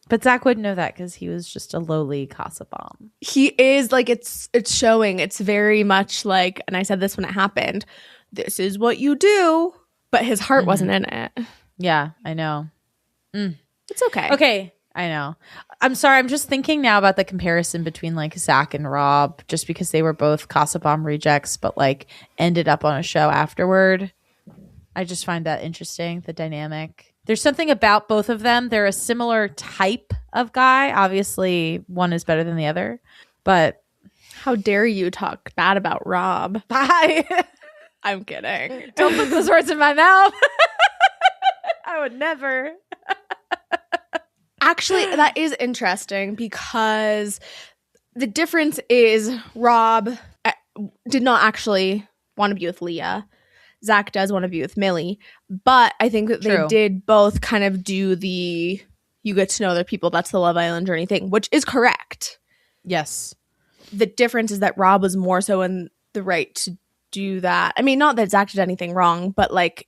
But Zach wouldn't know that because he was just a lowly Casa bomb.
He is like, it's showing. It's very much like, and I said this when it happened, this is what you do, but his heart wasn't in it.
Yeah, I know.
It's okay.
Okay, I know. I'm sorry. I'm just thinking now about the comparison between like Zach and Rob, just because they were both Casa bomb rejects, but like ended up on a show afterward. I just find that interesting, the dynamic. There's something about both of them. They're a similar type of guy. Obviously, one is better than the other, but
how dare you talk bad about Rob?
Bye.
I'm kidding.
Don't put those words in my mouth. I would never.
Actually, that is interesting because the difference is Rob did not actually want to be with Leah. Zach does want to be with Millie, but I think that they did both kind of do the you get to know other people, that's the Love Island journey thing, which is correct.
Yes.
The difference is that Rob was more so in the right to do that. I mean, not that Zach did anything wrong, but like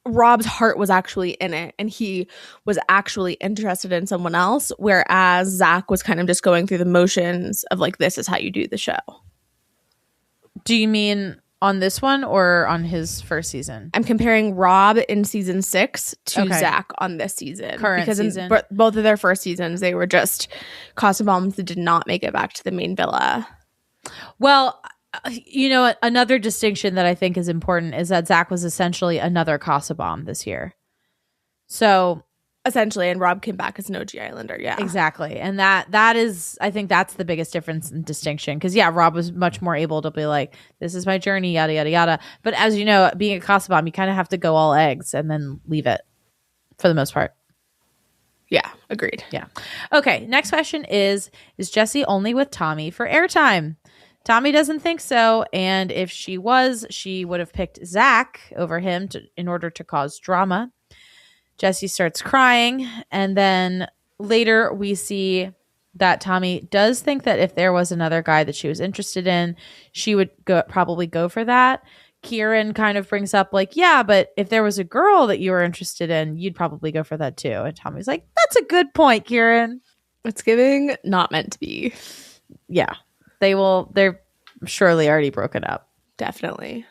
Rob's heart was actually in it and he was actually interested in someone else, whereas Zach was kind of just going through the motions of like, this is how you do the show.
Do you mean on this one or on his first season?
I'm comparing Rob in season 6 to Zach on this season.
Current season.
In both of their first seasons, they were just Casa bombs that did not make it back to the main villa.
Well, you know, another distinction that I think is important is that Zach was essentially another Casa bomb this year. So
essentially, and Rob came back as an OG Islander. Yeah,
exactly. And that is, I think that's the biggest difference and distinction. Because yeah, Rob was much more able to be like, this is my journey, yada, yada, yada. But as you know, being a Casa bomb, you kind of have to go all eggs and then leave it for the most part.
Yeah, agreed.
Yeah. Okay, next question is Jessie only with Tommy for airtime? Tommy doesn't think so, and if she was, she would have picked Zach over him in order to cause drama. Jessie starts crying, and then later we see that Tommy does think that if there was another guy that she was interested in, she would probably go for that. Kieran kind of brings up like, yeah, but if there was a girl that you were interested in, you'd probably go for that too. And Tommy's like, that's a good point, Kieran.
It's giving not meant to be.
Yeah. They're surely already broken up.
Definitely.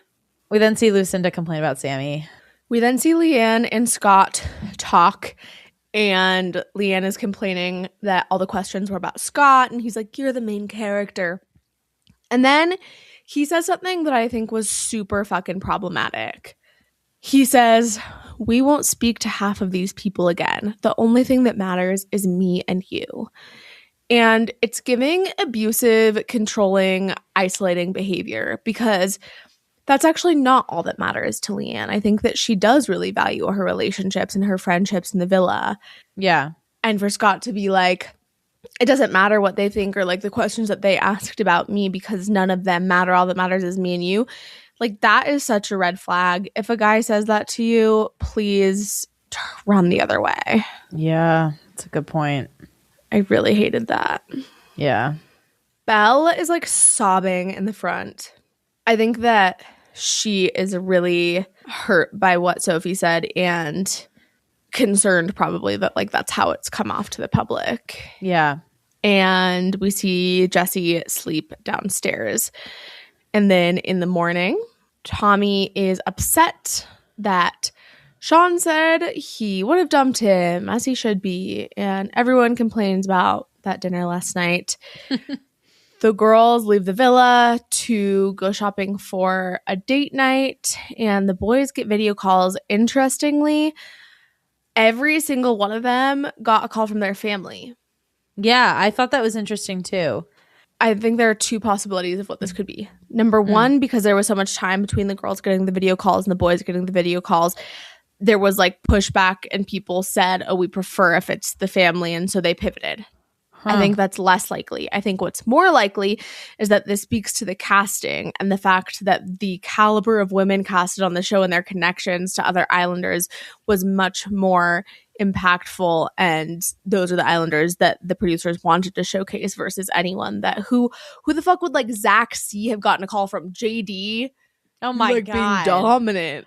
We then see Lucinda complain about Sammy.
We then see Leanne and Scott talk, and Leanne is complaining that all the questions were about Scott, and he's like, you're the main character. And then he says something that I think was super fucking problematic. He says, we won't speak to half of these people again. The only thing that matters is me and you. And it's giving abusive, controlling, isolating behavior, because that's actually not all that matters to Leanne. I think that she does really value her relationships and her friendships in the villa.
Yeah.
And for Scott to be like, it doesn't matter what they think or like the questions that they asked about me because none of them matter. All that matters is me and you. Like, that is such a red flag. If a guy says that to you, please run the other way.
Yeah, that's a good point.
I really hated that.
Yeah.
Belle is like sobbing in the front. I think that she is really hurt by what Sophie said and concerned probably that like that's how it's come off to the public.
Yeah.
And we see Jesse sleep downstairs. And then in the morning, Tommy is upset that Sean said he would have dumped him, as he should be. And everyone complains about that dinner last night. The girls leave the villa to go shopping for a date night, and the boys get video calls. Interestingly, every single one of them got a call from their family.
Yeah, I thought that was interesting too.
I think there are two possibilities of what this could be. Number one, because there was so much time between the girls getting the video calls and the boys getting the video calls, there was like pushback and people said, oh, we prefer if it's the family. And so they pivoted. I think that's less likely. I think what's more likely is that this speaks to the casting and the fact that the caliber of women casted on the show and their connections to other Islanders was much more impactful, and those are the Islanders that the producers wanted to showcase versus anyone that who the fuck would like Zach C have gotten a call from JD?
Oh my
like,
God.
being dominant.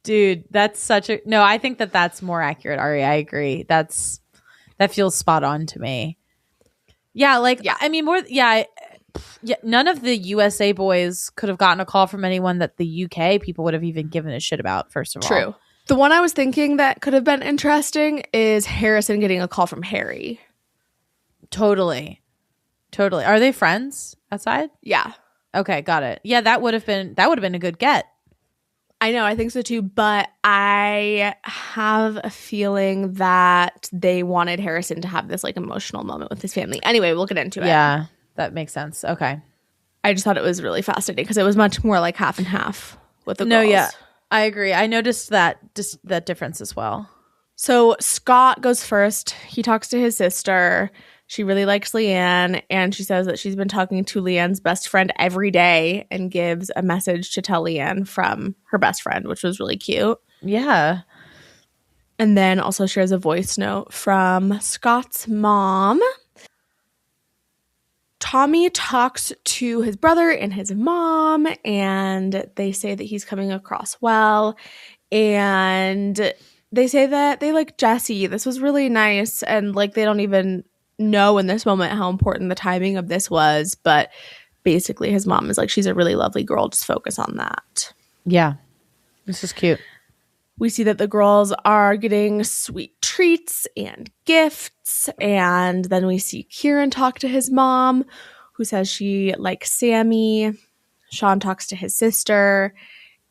Dude, that's such a no. I think that that's more accurate, Ari. I agree. That feels spot on to me. Yeah, like yeah. I mean, none of the USA boys could have gotten a call from anyone that the UK people would have even given a shit about. First of all,
true. The one I was thinking that could have been interesting is Harrison getting a call from Harry.
Totally. Are they friends outside?
Yeah.
Okay, got it. Yeah, that would have been a good get.
I know, I think so too, but I have a feeling that they wanted Harrison to have this like emotional moment with his family. Anyway, we'll get into it.
Yeah, that makes sense. Okay.
I just thought it was really fascinating because it was much more like half and half with the girls.
No, yeah, I agree. I noticed that difference as well.
So Scott goes first. He talks to his sister. She really likes Leanne, and she says that she's been talking to Leanne's best friend every day and gives a message to tell Leanne from her best friend, which was really cute.
Yeah.
And then also shares a voice note from Scott's mom. Tommy talks to his brother and his mom, and they say that he's coming across well. And they say that they like Jesse. This was really nice, and like they don't even know in this moment how important the timing of this was, but basically his mom is like, she's a really lovely girl, just focus on that.
Yeah, this is cute.
We see that the girls are getting sweet treats and gifts, and then we see Kieran talk to his mom, who says she likes Sammy. Sean talks to his sister,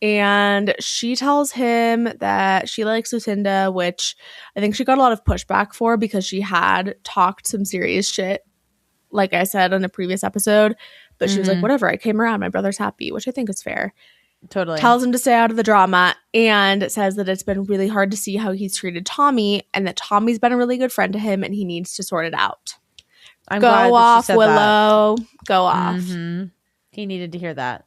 and she tells him that she likes Lucinda, which I think she got a lot of pushback for because she had talked some serious shit, like I said in a previous episode. But she was like, whatever, I came around. My brother's happy, which I think is fair.
Totally.
Tells him to stay out of the drama and says that it's been really hard to see how he's treated Tommy and that Tommy's been a really good friend to him and he needs to sort it out.
I'm
Go
glad
off,
that she said
Willow. Go off.
Mm-hmm. He needed to hear that.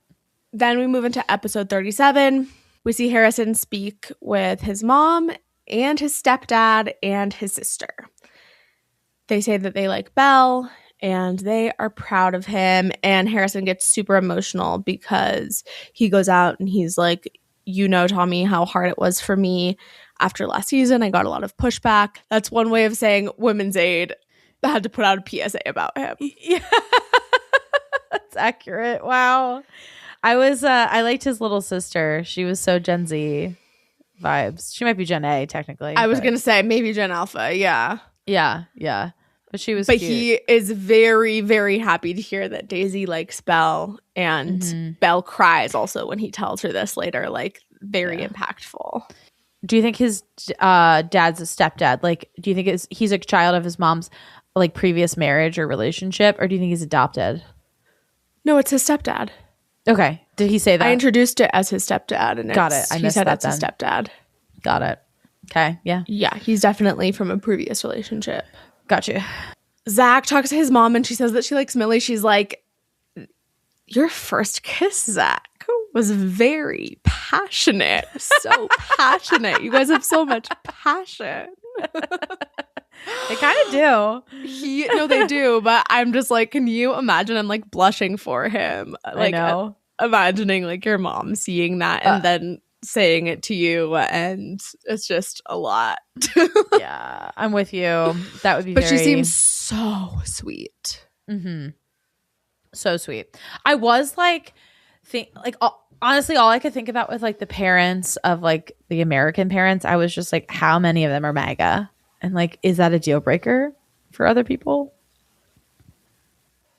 Then we move into episode 37. We see Harrison speak with his mom, and his stepdad and his sister. They say that they like Belle and they are proud of him. And Harrison gets super emotional because he goes out and he's like, you know, Tommy, how hard it was for me after last season. I got a lot of pushback. That's one way of saying Women's Aid had to put out a PSA about him.
Yeah. That's accurate. Wow. I liked his little sister. She was so Gen Z vibes. She might be Gen A technically.
I was going to say maybe Gen Alpha. Yeah.
Yeah. But she was
But
cute.
he is very, very happy to hear that Daisy likes Belle, and Belle cries also when he tells her this later. Like, very impactful.
Do you think his dad's a stepdad? Like, do you think he's a child of his mom's like previous marriage or relationship, or do you think he's adopted?
No, it's his stepdad.
Okay. Did he say that?
I introduced it as his stepdad, and
Got it. I
he
missed
said
that
it's his
then.
stepdad.
Got it. Okay. Yeah.
Yeah, he's definitely from a previous relationship.
Got you.
Zach talks to his mom, and she says that she likes Millie. She's like, your first kiss, Zach, was very passionate. So passionate. You guys have so much passion.
They kind of do.
No, they do. But I'm just like, can you imagine? I'm like blushing for him. Like,
I know.
Imagining like your mom seeing that and then saying it to you, and it's just a lot.
Yeah, I'm with you. That would be
But
very...
she seems so sweet.
So sweet. I was like, honestly, all I could think about with like the parents of like the American parents, I was just like, how many of them are MAGA? And like, is that a deal breaker for other people?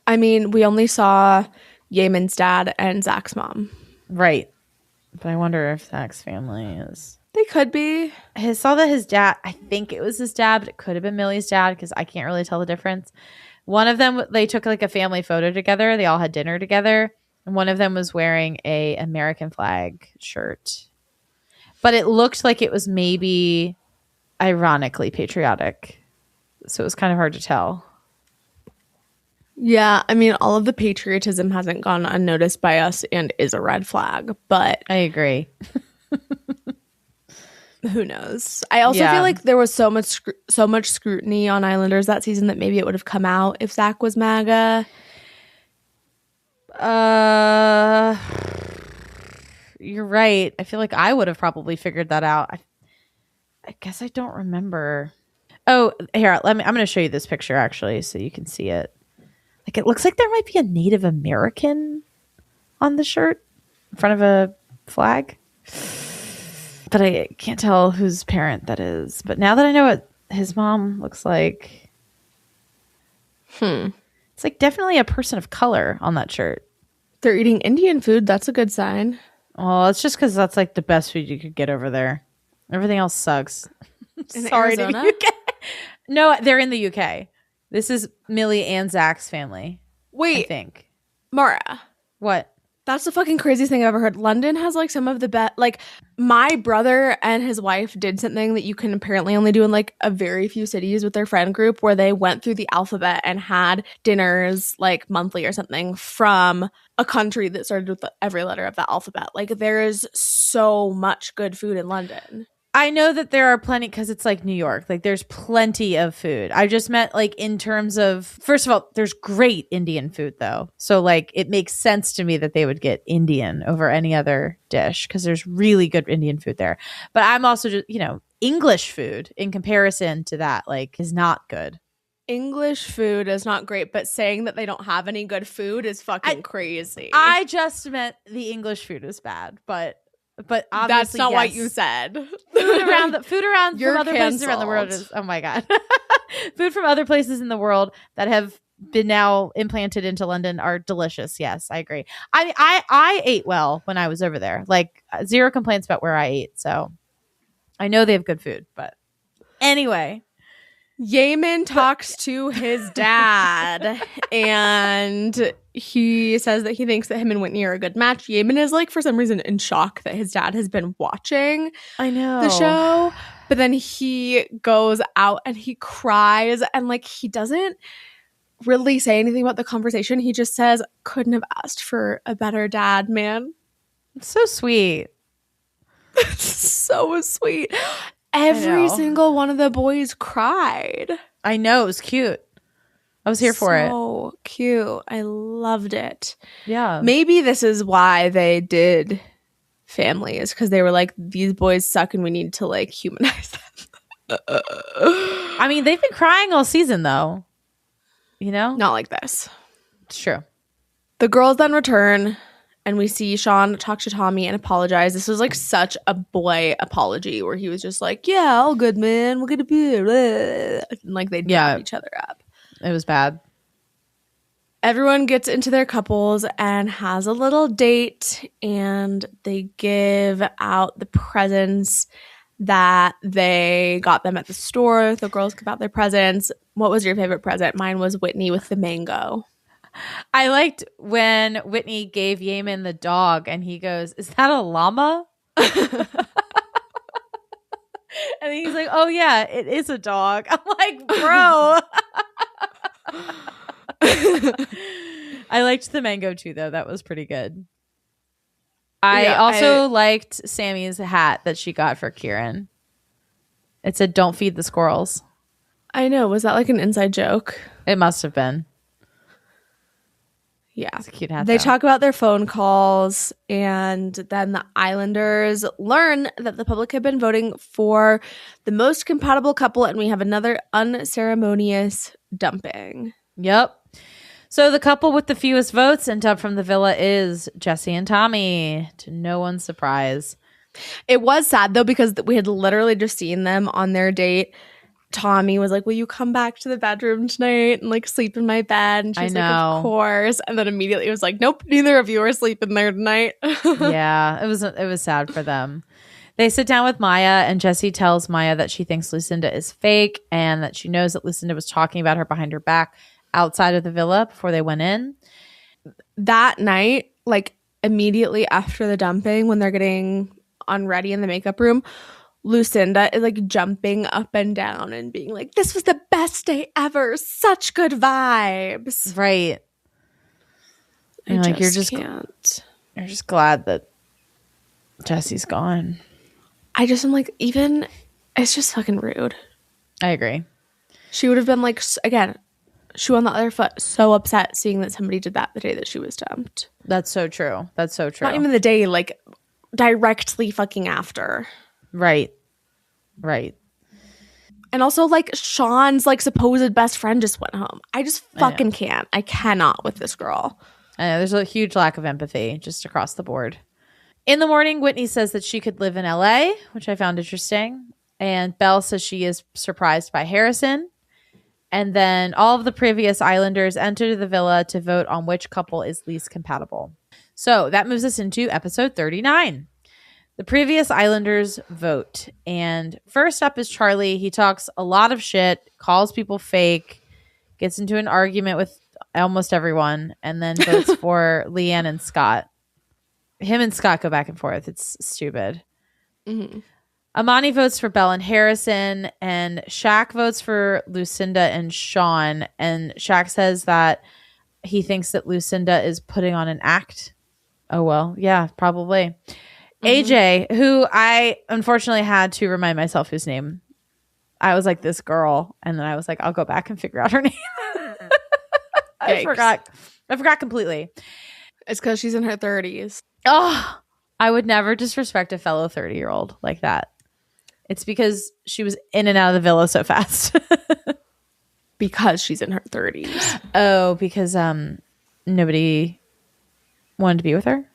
I mean, we only saw Yemen's dad and Zach's mom.
Right. But I wonder if Zach's family is...
They could be.
I saw that his dad, I think it was his dad, but it could have been Millie's dad because I can't really tell the difference. One of them, they took like a family photo together. They all had dinner together. And one of them was wearing a American flag shirt. But it looked like it was maybe ironically patriotic. So it was kind of hard to tell.
Yeah, I mean, all of the patriotism hasn't gone unnoticed by us and is a red flag, but
I agree.
who knows? I also feel like there was so much scrutiny on Islanders that season that maybe it would have come out if Zach was MAGA.
You're right. I feel like I would have probably figured that out. I guess I don't remember. Oh, here, I'm going to show you this picture actually so you can see it. Like, it looks like there might be a Native American on the shirt in front of a flag. But I can't tell whose parent that is. But now that I know what his mom looks like, it's like definitely a person of color on that shirt.
They're eating Indian food. That's a good sign.
Well, it's just because that's like the best food you could get over there. Everything else sucks. Sorry
Arizona?
to UK. No, they're in the UK. This is Millie and Zach's family. I
Wait,
think.
Mara.
What?
That's the fucking craziest thing I've ever heard. London has like some of the best. Like, my brother and his wife did something that you can apparently only do in like a very few cities with their friend group, where they went through the alphabet and had dinners like monthly or something from a country that started with every letter of the alphabet. Like, there is so much good food in London.
I know that there are plenty because it's like New York. Like, there's plenty of food. I just meant like in terms of, first of all, there's great Indian food though. So like it makes sense to me that they would get Indian over any other dish because there's really good Indian food there. But I'm also just, English food in comparison to that like is not good.
English food is not great, but saying that they don't have any good food is fucking crazy.
I just meant the English food is bad, but obviously
that's not what
yes.
you said.
Food around
You're
from other places around the world
canceled.
is, oh my god. Food from other places in the world that have been now implanted into London are delicious. Yes, I agree. I ate well when I was over there. Like, zero complaints about where I ate. So I know they have good food, but anyway.
Yemen talks to his dad and he says that he thinks that him and Whitney are a good match. Yemen is like, for some reason, in shock that his dad has been watching the show. But then he goes out and he cries and like he doesn't really say anything about the conversation. He just says, couldn't have asked for a better dad, man.
It's so sweet.
So sweet. Every
know.
single one of the boys cried.
I know, it was cute. I was here for it.
So cute. I loved it.
Yeah.
Maybe this is why they did family, is because they were like, these boys suck and we need to like humanize them.
I mean, they've been crying all season though. You know?
Not like this.
It's true.
The girls then return and we see Sean talk to Tommy and apologize. This was like such a boy apology where he was just like, yeah, all good, man. We're going to be and like they dap each other up.
It was bad.
Everyone gets into their couples and has a little date, and they give out the presents that they got them at the store. The girls give out their presents. What was your favorite present? Mine was Whitney with the mango.
I liked when Whitney gave Yemen the dog and he goes, "Is that a llama?" And he's like, "Oh yeah, it is a dog." I'm like, bro. I liked the mango too, though. That was pretty good. I also liked Sammy's hat that she got for Kieran. It said, "Don't feed the squirrels."
I know. Was that like an inside joke?
It must have been.
Yeah.
It's a cute hat.
They
though.
talk about their phone calls, and then the Islanders learn that the public have been voting for the most compatible couple, and we have another unceremonious dumping.
Yep. So the couple with the fewest votes and up from the villa is Jesse and Tommy, to no one's surprise.
It was sad, though, because we had literally just seen them on their date. Tommy was like, will you come back to the bedroom tonight and like sleep in my bed? And she's like, of course. And then immediately it was like, nope, neither of you are sleeping there tonight.
Yeah, it was sad for them. They sit down with Maya, and Jessie tells Maya that she thinks Lucinda is fake and that she knows that Lucinda was talking about her behind her back outside of the villa before they went in.
That night, like immediately after the dumping, when they're getting unready in the makeup room, Lucinda is like jumping up and down and being like, this was the best day ever. Such good vibes.
Right. And like you're just glad that Jesse's gone.
I just am like, even it's just fucking rude.
I agree.
She would have been like, again, shoe on the other foot, so upset seeing that somebody did that the day that she was dumped.
That's so true. That's so true.
Not even the day, like directly fucking after.
Right. Right.
And also, like, Sean's like supposed best friend just went home. I just fucking can't. I cannot with this girl.
I know there's a huge lack of empathy just across the board. In the morning, Whitney says that she could live in LA, which I found interesting. And Belle says she is surprised by Harrison. And then all of the previous Islanders enter the villa to vote on which couple is least compatible. So that moves us into episode 39. The previous Islanders vote. And first up is Charlie. He talks a lot of shit, calls people fake, gets into an argument with almost everyone, and then votes for Leanne and Scott. Him and Scott go back and forth. It's stupid.
Mm-hmm.
Amani votes for Belle and Harrison, and Shaq votes for Lucinda and Sean. And Shaq says that he thinks that Lucinda is putting on an act. Oh, well, yeah, probably. AJ, who I unfortunately had to remind myself whose name. I was like, this girl. And then I was like, I'll go back and figure out her name. I forgot completely.
It's because she's in her 30s.
Oh, I would never disrespect a fellow 30-year-old like that. It's because she was in and out of the villa so fast.
Because she's in her 30s.
Oh, because nobody wanted to be with her?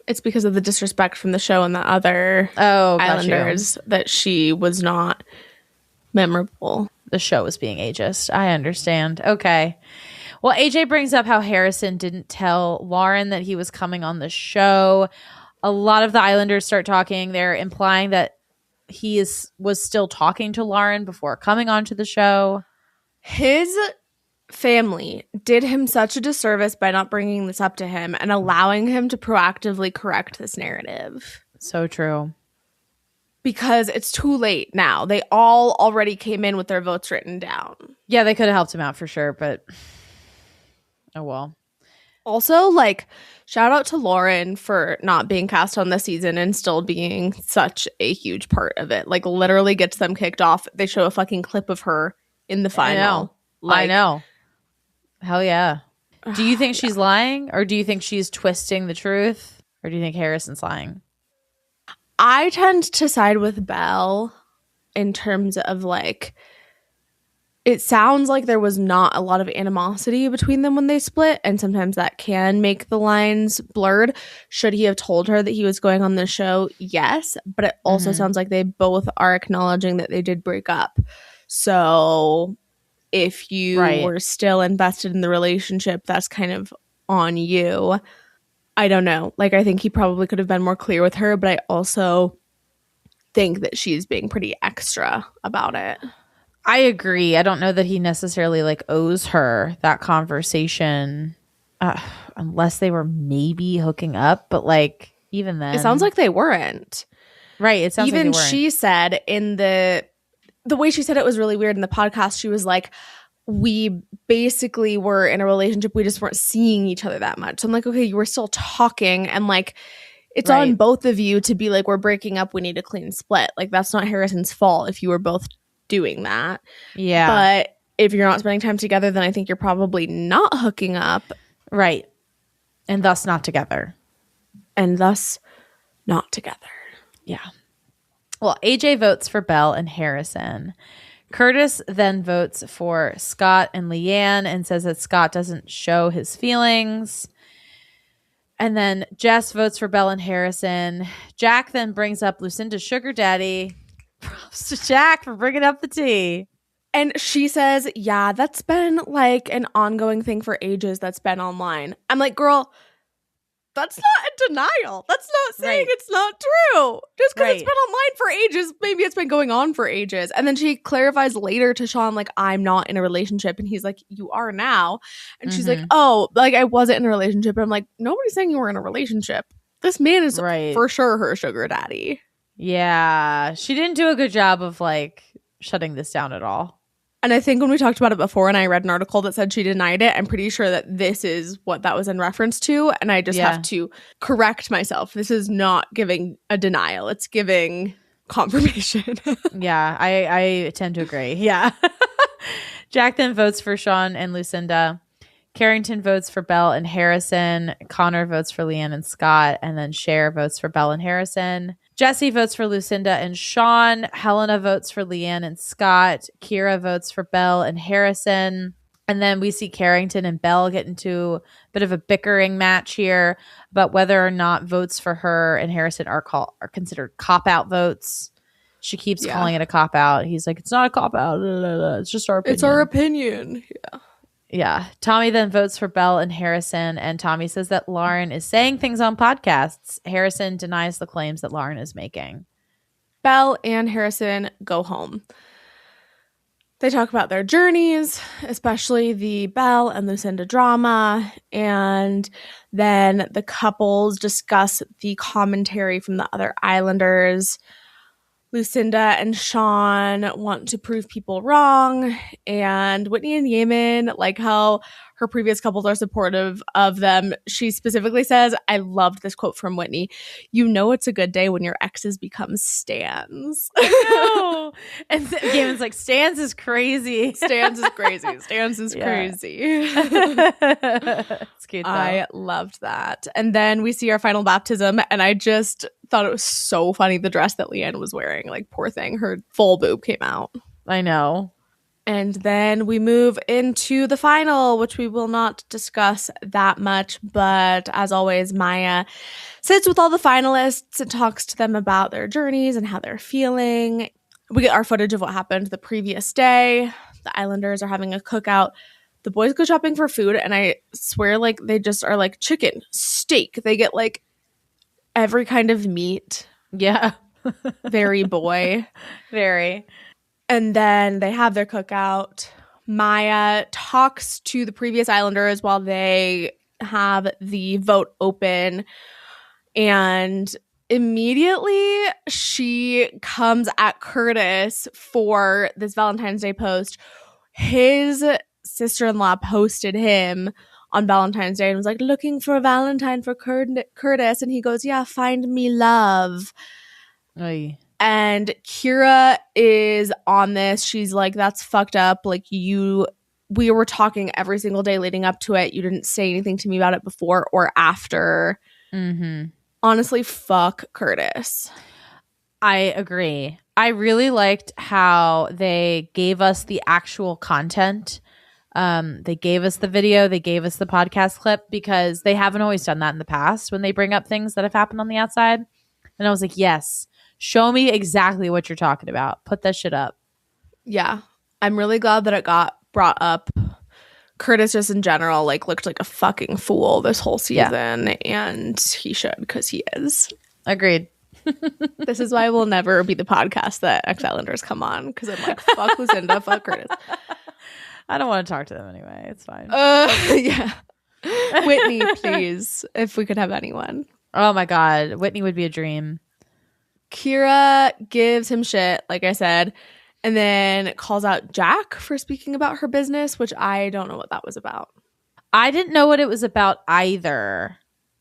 It's because of the disrespect from the show and the other Islanders that she was not memorable.
The show was being ageist. I understand. Okay. Well, AJ brings up how Harrison didn't tell Lauren that he was coming on the show. A lot of the Islanders start talking. They're implying that he was still talking to Lauren before coming onto the show.
His family did him such a disservice by not bringing this up to him and allowing him to proactively correct this narrative.
So true.
Because it's too late now. They all already came in with their votes written down.
Yeah, they could have helped him out for sure, but oh well.
Also, like, shout out to Lauren for not being cast on this season and still being such a huge part of it. Like, literally gets them kicked off. They show a fucking clip of her in the final.
I know. Hell yeah. Do you think she's lying, or do you think she's twisting the truth, or do you think Harrison's lying?
I tend to side with Belle in terms of, like, it sounds like there was not a lot of animosity between them when they split, and sometimes that can make the lines blurred. Should he have told her that he was going on the show? Yes, but it also sounds like they both are acknowledging that they did break up. So if you were still invested in the relationship, that's kind of on you. I don't know. Like, I think he probably could have been more clear with her, but I also think that she's being pretty extra about it.
I agree. I don't know that he necessarily like owes her that conversation unless they were maybe hooking up. But like, even then,
it sounds like they weren't.
Right. It sounds
even
like they weren't.
She said in the way she said it was really weird in the podcast. She was like, we basically were in a relationship. We just weren't seeing each other that much. So I'm like, okay, you were still talking, and like, it's on both of you to be like, we're breaking up. We need a clean split. Like, that's not Harrison's fault if you were both doing that.
Yeah.
But if you're not spending time together, then I think you're probably not hooking up.
Right. And thus not together. Yeah. Well, AJ votes for Belle and Harrison. Curtis then votes for Scott and Leanne and says that Scott doesn't show his feelings. And then Jess votes for Belle and Harrison. Jack then brings up Lucinda's sugar daddy. Props to Jack for bringing up the tea.
And she says, yeah, that's been like an ongoing thing for ages that's been online. I'm like, girl, that's not a denial. That's not saying it's not true. Just because it's been online for ages, maybe it's been going on for ages. And then she clarifies later to Sean, like, I'm not in a relationship. And he's like, you are now. And she's like, oh, like, I wasn't in a relationship. And I'm like, nobody's saying you were in a relationship. This man is for sure her sugar daddy.
Yeah. She didn't do a good job of, like, shutting this down at all.
And I think when we talked about it before and I read an article that said she denied it, I'm pretty sure that this is what that was in reference to. And I just have to correct myself. This is not giving a denial. It's giving confirmation.
Yeah, I tend to agree. Yeah. Jack then votes for Sean and Lucinda. Carrington votes for Belle and Harrison. Connor votes for Leanne and Scott. And then Cher votes for Belle and Harrison. Jesse votes for Lucinda and Sean. Helena votes for Leanne and Scott. Kira votes for Belle and Harrison. And then we see Carrington and Belle get into a bit of a bickering match here about whether or not votes for her and Harrison are considered cop-out votes. She keeps calling it a cop-out. He's like, it's not a cop-out. It's just our opinion.
It's our opinion. Yeah.
Yeah. Tommy then votes for Belle and Harrison, and Tommy says that Lauren is saying things on podcasts. Harrison denies the claims that Lauren is making.
Belle and Harrison go home. They talk about their journeys, especially the Belle and Lucinda drama, and then the couples discuss the commentary from the other Islanders. Lucinda and Sean want to prove people wrong, and Whitney and Yeaman like how her previous couples are supportive of them. She specifically says, I loved this quote from Whitney, you know it's a good day when your exes become stans.
No. And Yeaman's like, stans is crazy.
Stans is crazy. Stans is crazy.
It's cute though.
I loved that. And then we see our final baptism, and I just thought it was so funny the dress that Leanne was wearing. Like, poor thing, her full boob came out.
I know.
And then we move into the final, which we will not discuss that much. But as always, Maya sits with all the finalists and talks to them about their journeys and how they're feeling. We get our footage of what happened the previous day. The Islanders are having a cookout. The boys go shopping for food, and I swear, like, they just are like chicken, steak. They get like every kind of meat.
Yeah.
Very boy.
Very.
And then they have their cookout. Maya talks to the previous Islanders while they have the vote open. And immediately she comes at Curtis for this Valentine's Day post. His sister-in-law posted him on Valentine's Day and was like, looking for a Valentine for Curtis. And he goes, yeah, find me love.
Oy.
And Kira is on this. She's like, that's fucked up. Like, we were talking every single day leading up to it. You didn't say anything to me about it before or after.
Mm-hmm.
Honestly, fuck Curtis.
I agree. I really liked how they gave us the actual content. They gave us the video. They gave us the podcast clip because they haven't always done that in the past when they bring up things that have happened on the outside. And I was like, yes, show me exactly what you're talking about. Put that shit up.
Yeah. I'm really glad that it got brought up. Curtis just in general like looked like a fucking fool this whole season, and he should, because he is.
Agreed.
This is why we'll never be the podcast that Ex-Islanders come on, because I'm like, fuck Lucinda, fuck Curtis.
I don't want to talk to them anyway. It's fine.
Yeah. Whitney, please, if we could have anyone.
Oh my God. Whitney would be a dream.
Kira gives him shit, like I said, and then calls out Jack for speaking about her business, which I don't know what that was about.
I didn't know what it was about either.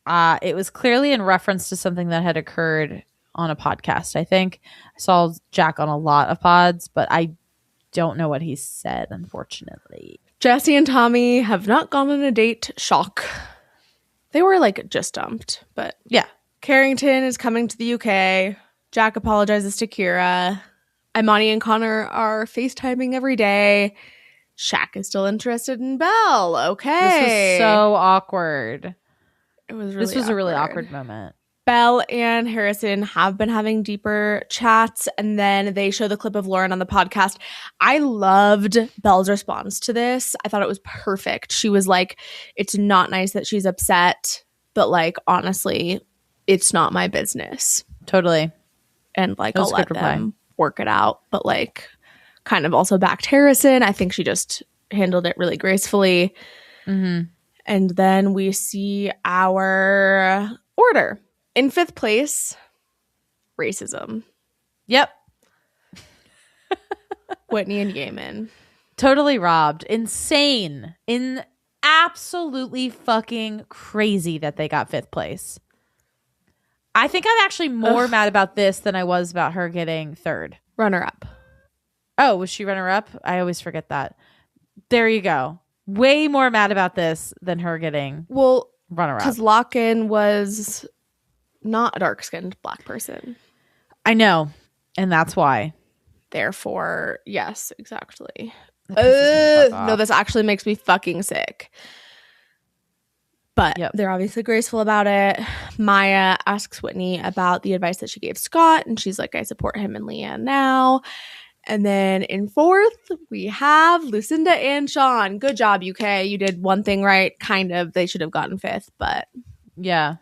It was clearly in reference to something that had occurred on a podcast, I think. I saw Jack on a lot of pods, but I don't know what he said, unfortunately.
Jesse and Tommy have not gone on a date. Shock. They were like just dumped, but
Yeah.
Carrington is coming to the UK. Jack apologizes to Kira. Imani and Connor are FaceTiming every day. Shaq is still interested in Belle. Okay.
This was so awkward.
It was really
This was a really awkward moment.
Belle and Harrison have been having deeper chats, and then they show the clip of Lauren on the podcast. I loved Belle's response to this. I thought it was perfect. She was like, it's not nice that she's upset, but like, honestly, it's not my business.
Totally.
And like,
That
I'll
was a
let
good reply.
them work it out. But like, kind of also backed Harrison. I think she just handled it really gracefully.
Mm-hmm.
And then we see our order. In fifth place, racism.
Yep.
Whitney and Yemen.
Totally robbed. Insane. Absolutely fucking crazy that they got fifth place. I think I'm actually more mad about this than I was about her getting third.
Runner up.
Oh, was she runner up? I always forget that. There you go. Way more mad about this than her getting
Well,
runner up.
because Locken was not a dark-skinned black person.
I know. And that's why.
Therefore, yes, exactly.
That pisses me the fuck
No,
off.
this actually makes me fucking sick. But
Yep.
they're obviously graceful about it. Maya asks Whitney about the advice that she gave Scott, and she's like, I support him and Leanne now. And then in fourth, we have Lucinda and Sean. Good job, UK. You did one thing right, kind of. They should have gotten fifth, but
Yeah.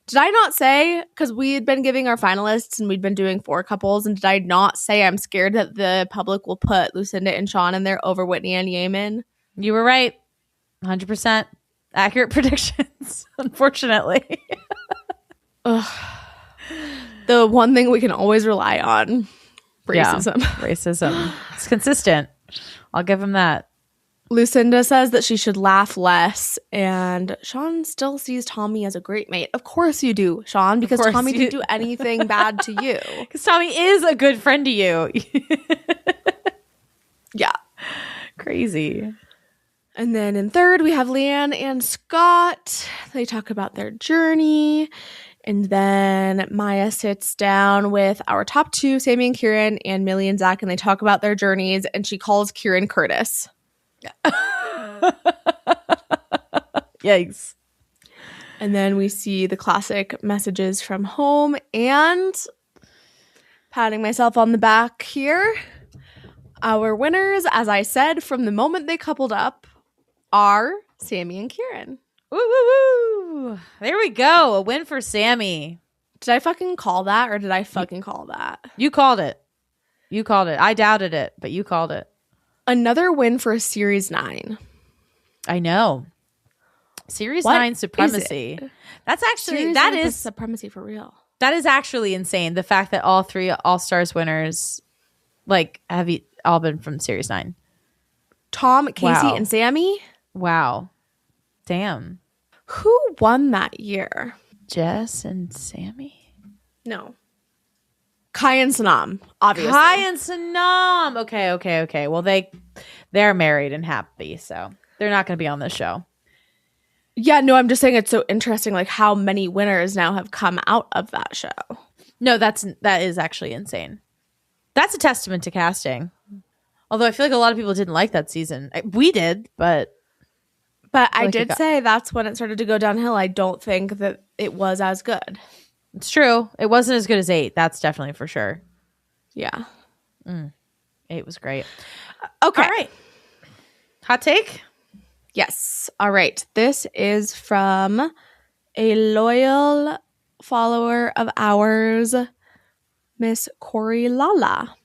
did I not say, because we had been giving our finalists and we'd been doing four couples, and did I not say I'm scared that the public will put Lucinda and Sean in there over Whitney and Yemen?
You were right. 100% accurate predictions, unfortunately.
The one thing we can always rely on, racism.
Yeah, racism. It's consistent. I'll give him that.
Lucinda says that she should laugh less, and Sean still sees Tommy as a great mate. Of course you do, Sean, because
course
Tommy
you-
didn't do anything bad to you.
Because Tommy is a good friend to you.
Yeah.
Crazy.
And then in third, we have Leanne and Scott. They talk about their journey. And then Maya sits down with our top two, Sammy and Kieran, and Millie and Zach, and they talk about their journeys. And she calls Kieran Curtis.
Yikes.
And then we see the classic messages from home, and patting myself on the back here. Our winners, as I said, from the moment they coupled up, are Sammy and Kieran.
Woo, woo, woo. There we go. A win for Sammy.
Did I fucking call that, or did I fucking call that?
You called it. You called it. I doubted it, but you called it.
Another win for Series 9.
I know. Series
What
9
is
supremacy.
it?
That's actually
Series
that
9
is
supremacy for real.
that is actually insane. The fact that all three All-Stars winners like have all been from Series 9.
Tom, Casey,
Wow.
and Sammy.
Wow. Damn.
Who won that year?
Jess and Sammy?
No. Kai and Sanam, obviously.
Kai and Sanam. Okay. Well, they're married and happy, so they're not going to be on this show.
Yeah, no, I'm just saying it's so interesting, like how many winners now have come out of that show.
No, that is actually insane. That's a testament to casting. Although I feel like a lot of people didn't like that season. We did, but
I did say that's when it started to go downhill. I don't think that it was as good.
It's true. It wasn't as good as 8. That's definitely for sure.
Yeah.
8 was great.
Okay.
All right. Hot take?
Yes. All right. This is from a loyal follower of ours, Miss Corey Lala.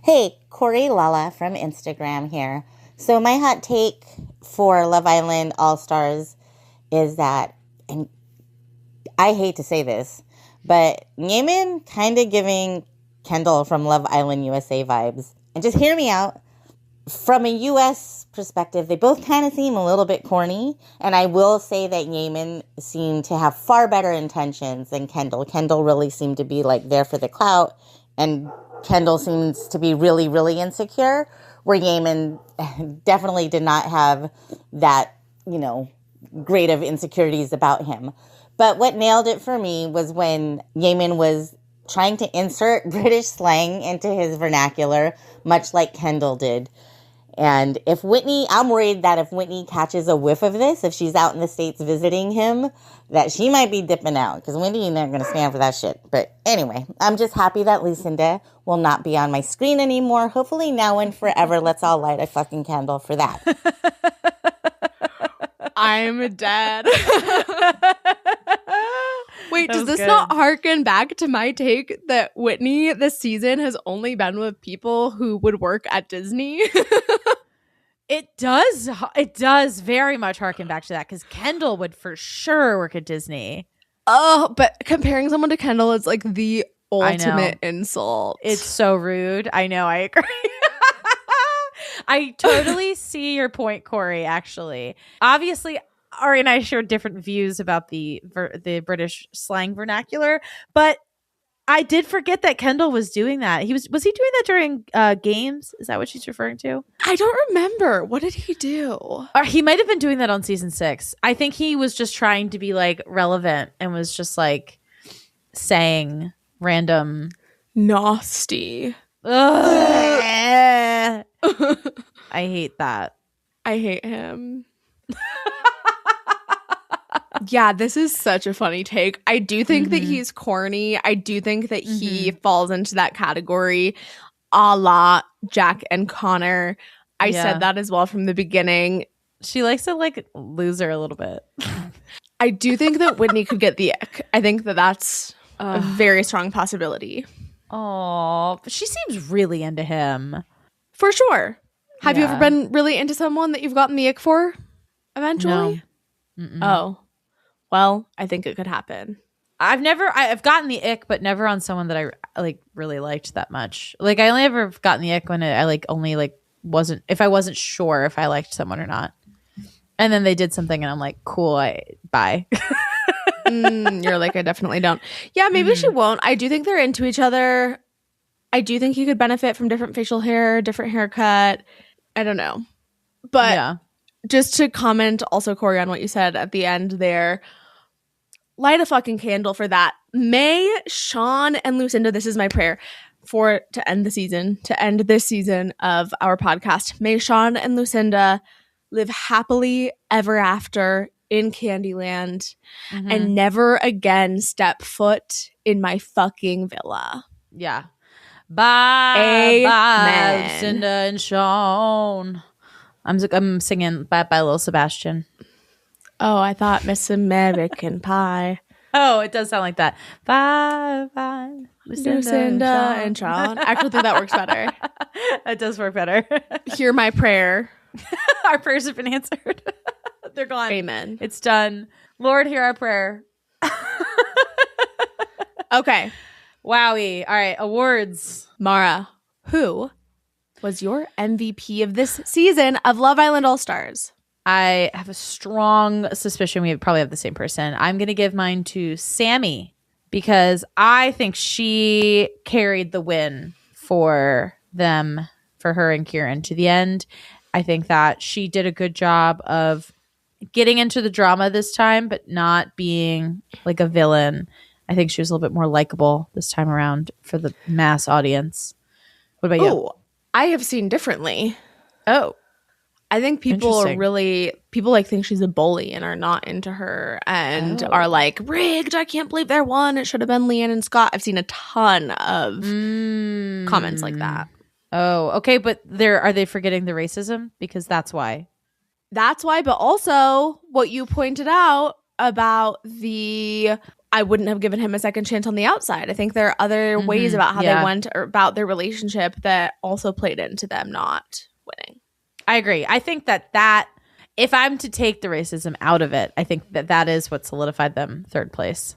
Hey, Corey Lala from Instagram here. So my hot take for Love Island All-Stars is that, and I hate to say this, but Yemen kind of giving Kendall from Love Island USA vibes. And just hear me out. From a U.S. perspective, they both kind of seem a little bit corny. And I will say that Yemen seemed to have far better intentions than Kendall. Kendall really seemed to be like there for the clout. And Kendall seems to be really, really insecure. Where Yemen definitely did not have that, great of insecurities about him. But what nailed it for me was when Yemen was trying to insert British slang into his vernacular, much like Kendall did. And I'm worried that if Whitney catches a whiff of this, if she's out in the States visiting him, that she might be dipping out. Because Whitney not going to stand for that shit. But anyway, I'm just happy that Lucinda will not be on my screen anymore. Hopefully now and forever, let's all light a fucking candle for that.
I'm dead. Wait, does this
good.
not harken back to my take that Whitney this season has only been with people who would work at Disney?
It does very much harken back to that because Kendall would for sure work at Disney.
Oh, but comparing someone to Kendall is like the ultimate insult.
It's so rude. I know. I agree. I totally see your point, Corey, actually. Obviously, Ari and I share different views about the British slang vernacular, but I did forget that Kendall was doing that. Was he doing that during games? Is that what she's referring to?
I don't remember. What did he do?
Or he might have been doing that on season 6. I think he was just trying to be like relevant and was just like saying random
nasty.
I hate that.
I hate him. Yeah, this is such a funny take. I do think that he's corny. I do think that he falls into that category a la Jack and Connor. I said that as well from the beginning.
She likes to like lose her a little bit.
I do think that Whitney could get the ick. I think that that's a very strong possibility.
Oh, she seems really into him.
For sure. Have you ever been really into someone that you've gotten the ick for eventually?
No.
Oh. Well, I think it could happen.
I've gotten the ick, but never on someone that I like really liked that much. Like I only ever gotten the ick when if I wasn't sure if I liked someone or not. And then they did something and I'm like, cool, bye.
You're like, I definitely don't. Yeah, maybe she won't. I do think they're into each other. I do think he could benefit from different facial hair, different haircut. I don't know. But just to comment also, Corey, on what you said at the end there, light a fucking candle for that. May Sean and Lucinda, this is my prayer to end this season of our podcast. May Sean and Lucinda live happily ever after in Candyland and never again step foot in my fucking villa.
Yeah. Bye,
Amen.
Lucinda and Sean. I'm singing Bye Bye Little Sebastian.
Oh, I thought Miss American Pie.
Oh, it does sound like that. Bye bye,
Lucinda and Sean. I actually think that works better.
That does work better.
Hear my prayer.
Our prayers have been answered. They're gone.
Amen.
It's done. Lord, hear our prayer.
Okay.
Wowie. All right. Awards.
Maura, who was your MVP of this season of Love Island All Stars?
I have a strong suspicion we probably have the same person. I'm going to give mine to Sammy because I think she carried the win for them, for her and Kieran to the end. I think that she did a good job of getting into the drama this time, but not being like a villain. I think she was a little bit more likable this time around for the mass audience. What about you?
Oh, I have seen differently.
Oh,
I think people are
interesting.
really think she's a bully and are not into her and are like, rigged. I can't believe they're one. It should have been Leanne and Scott. I've seen a ton of comments like that.
Oh, okay, but are they forgetting the racism? Because that's why.
That's why, but also what you pointed out about I wouldn't have given him a second chance on the outside. I think there are other ways about how they went or about their relationship that also played into them not winning.
I agree. I think that if I'm to take the racism out of it, I think that is what solidified them third place.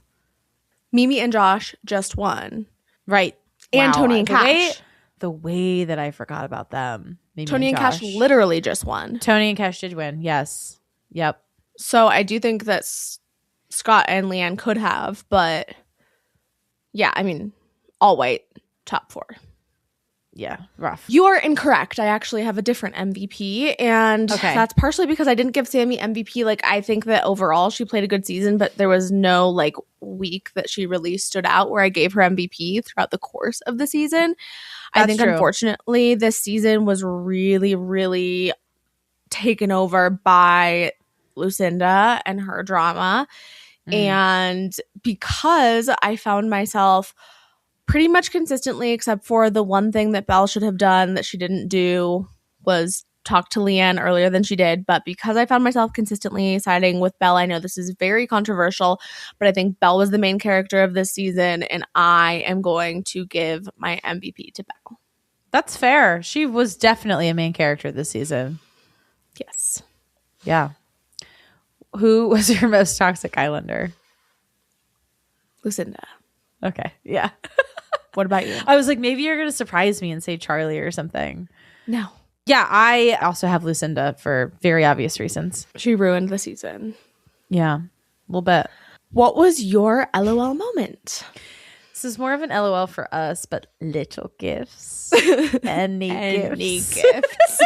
Mimi and Josh just won.
Right.
And
Wow.
Tony and Cash.
The way that I forgot about them. Mimi
Tony and Cash literally just won.
Tony and Cash did win. Yes. Yep.
So I do think that Scott and Leanne could have, but yeah, I mean, all white, top 4.
Yeah, rough.
You are incorrect. I actually have a different MVP, and that's partially because I didn't give Sammy MVP. Like, I think that overall she played a good season, but there was no like week that she really stood out where I gave her MVP throughout the course of the season. I think, unfortunately, this season was really, really taken over by Lucinda and her drama. And because I found myself pretty much consistently, except for the one thing that Belle should have done that she didn't do, was talk to Leanne earlier than she did. But because I found myself consistently siding with Belle, I know this is very controversial, but I think Belle was the main character of this season, and I am going to give my MVP to Belle.
That's fair. She was definitely a main character this season.
Yes.
Yeah. Who was your most toxic Islander?
Lucinda.
Okay. Yeah.
What about you?
I was like, maybe you're going to surprise me and say Charlie or something.
No.
Yeah, I also have Lucinda for very obvious reasons.
She ruined the season.
Yeah, a little bit.
What was your LOL moment?
This is more of an LOL for us, but little gifts. Any gifts.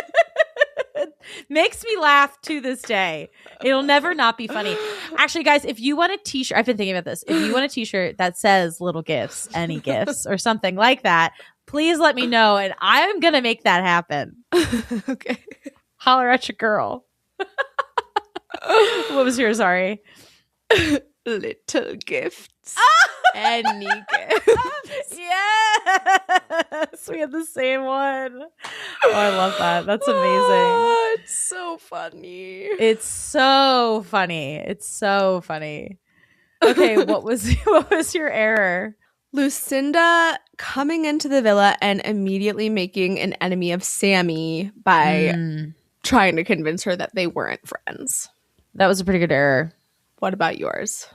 Makes me laugh to this day. It'll never not be funny. Actually, guys, if you want a t-shirt, I've been thinking about this. If you want a t-shirt that says little gifts, any gifts, or something like that, please let me know, and I'm going to make that happen.
Okay.
Holler at your girl. What was yours, Ari?
Little gifts. Any gifts.
Yes! We had the same one. Oh, I love that. That's amazing.
Oh, it's so funny.
It's so funny. It's so funny. Okay, what was your error?
Lucinda coming into the villa and immediately making an enemy of Sammy by trying to convince her that they weren't friends.
That was a pretty good error.
What about yours?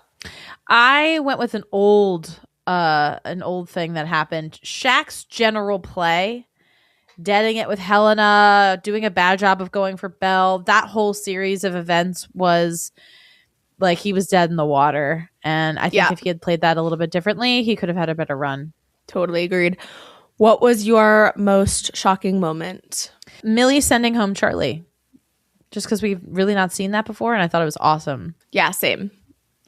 I went with an old thing that happened. Shaq's general play, deading it with Helena, doing a bad job of going for Belle. That whole series of events was like he was dead in the water. And I think if he had played that a little bit differently, he could have had a better run.
Totally agreed. What was your most shocking moment?
Millie sending home Charlie. Just because we've really not seen that before, and I thought it was awesome.
Yeah, same.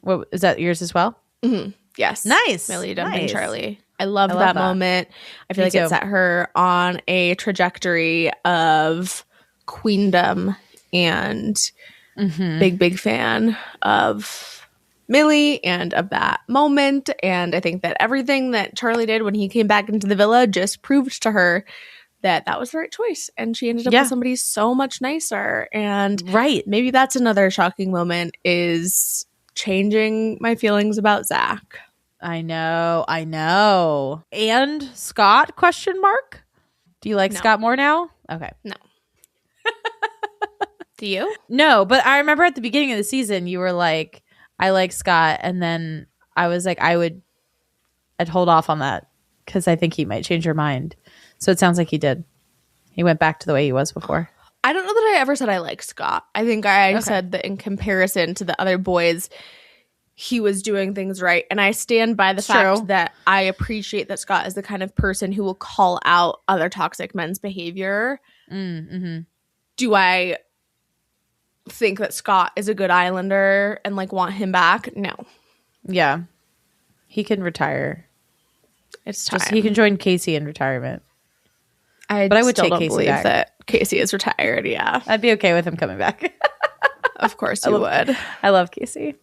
What, is that yours as well?
Mm-hmm. Yes.
Nice.
Millie dumping
Nice.
Charlie. I love that moment. I feel like it set her on a trajectory of queendom, and big fan of Millie and of that moment. And I think that everything that Charlie did when he came back into the villa just proved to her that was the right choice. And she ended up with somebody so much nicer. And maybe that's another shocking moment, is changing my feelings about Zach.
I know. And Scott, question mark? Do you like Scott more now? Okay.
No. Do you?
No, but I remember at the beginning of the season, you were like, I like Scott. And then I was like, I'd hold off on that because I think he might change your mind. So it sounds like he did. He went back to the way he was before.
I don't know that I ever said I like Scott. I think I said that in comparison to the other boys, he was doing things right. And I stand by the fact that I appreciate that Scott is the kind of person who will call out other toxic men's behavior.
Mm-hmm.
Do I think that Scott is a good Islander and like want him back? No.
Yeah. He can retire.
It's time.
He can join Casey in retirement.
But I would
still
still
don't
don't
Casey
believe
back.
that Casey is retired. Yeah.
I'd be okay with him coming back.
Of course you would.
I love Casey.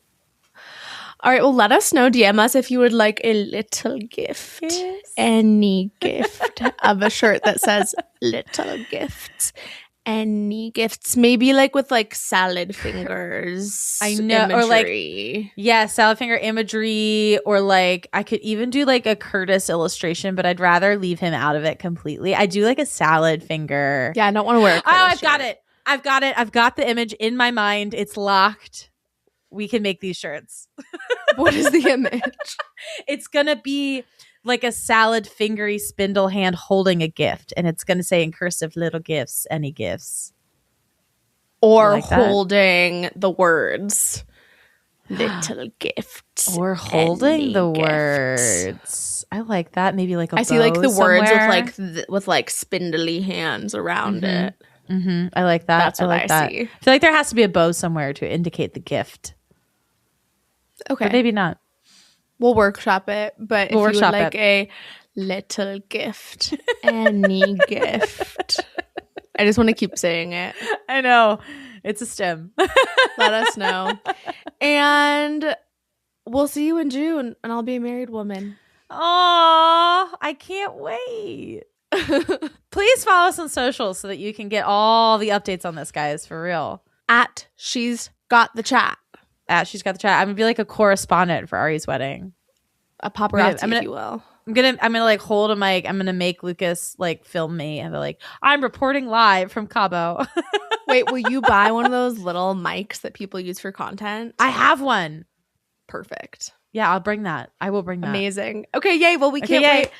All right. Well, let us know. DM us if you would like a little gift.
Yes.
Any gift of a shirt that says little gifts. Any gifts. Maybe like with like salad fingers.
I know.
Imagery.
Or like, salad finger imagery. Or like, I could even do like a Curtis illustration, but I'd rather leave him out of it completely. I do like a salad finger.
Yeah, I don't want to wear a Curtis
I've got
shirt.
it. I've got the image in my mind. It's locked. We can make these shirts.
What is the image?
It's going to be like a salad fingery spindle hand holding a gift. And it's going to say in cursive, little gifts, any gifts.
Or
like that?
holding the words. Little gifts.
Or holding
any
the
gifts.
words. I like that. Maybe like a
I see like
bow
the words
somewhere.
with like spindly hands around it.
Mm-hmm. I like that.
That's what
like
I
that.
see.
I feel like there has to be a bow somewhere to indicate the gift.
Okay.
But maybe not.
We'll workshop it. But
We'll
if you would
workshop
like a little gift, any gift. I just want to keep saying it.
I know. It's a stem.
Let us know. And we'll see you in June, and I'll be a married woman.
Oh, I can't wait. Please follow us on social so that you can get all the updates on this, guys, for real.
At She's Got the Chat.
She's got the chat. I'm gonna be like a correspondent for Ari's wedding.
A paparazzi,
I'm gonna-
if you will.
I'm gonna like hold a mic. I'm gonna make Lucas like film me and be like, I'm reporting live from Cabo.
Wait, will you buy one of those little mics that people use for content?
I have one.
Perfect.
Yeah, I'll bring that. I will bring that.
Amazing. Okay, yay. Well, we
Okay,
can't
yay.
wait.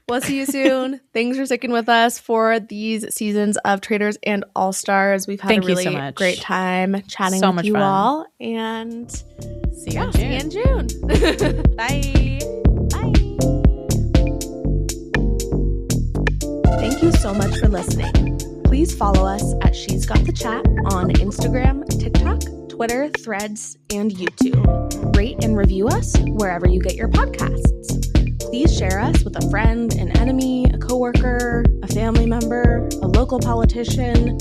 We'll see you soon. Thanks for sticking with us for these seasons of Traders and All Stars. We've had
Thank
a
you
really
so much.
great time chatting
So
with
much
you
fun.
all. And
See you in
see you
June.
in June.
Bye.
Bye. Thank you so much for listening. Please follow us at She's Got the Chat on Instagram, TikTok, Twitter, Threads, and YouTube. Rate and review us wherever you get your podcasts. Please share us with a friend, an enemy, a coworker, a family member, a local politician,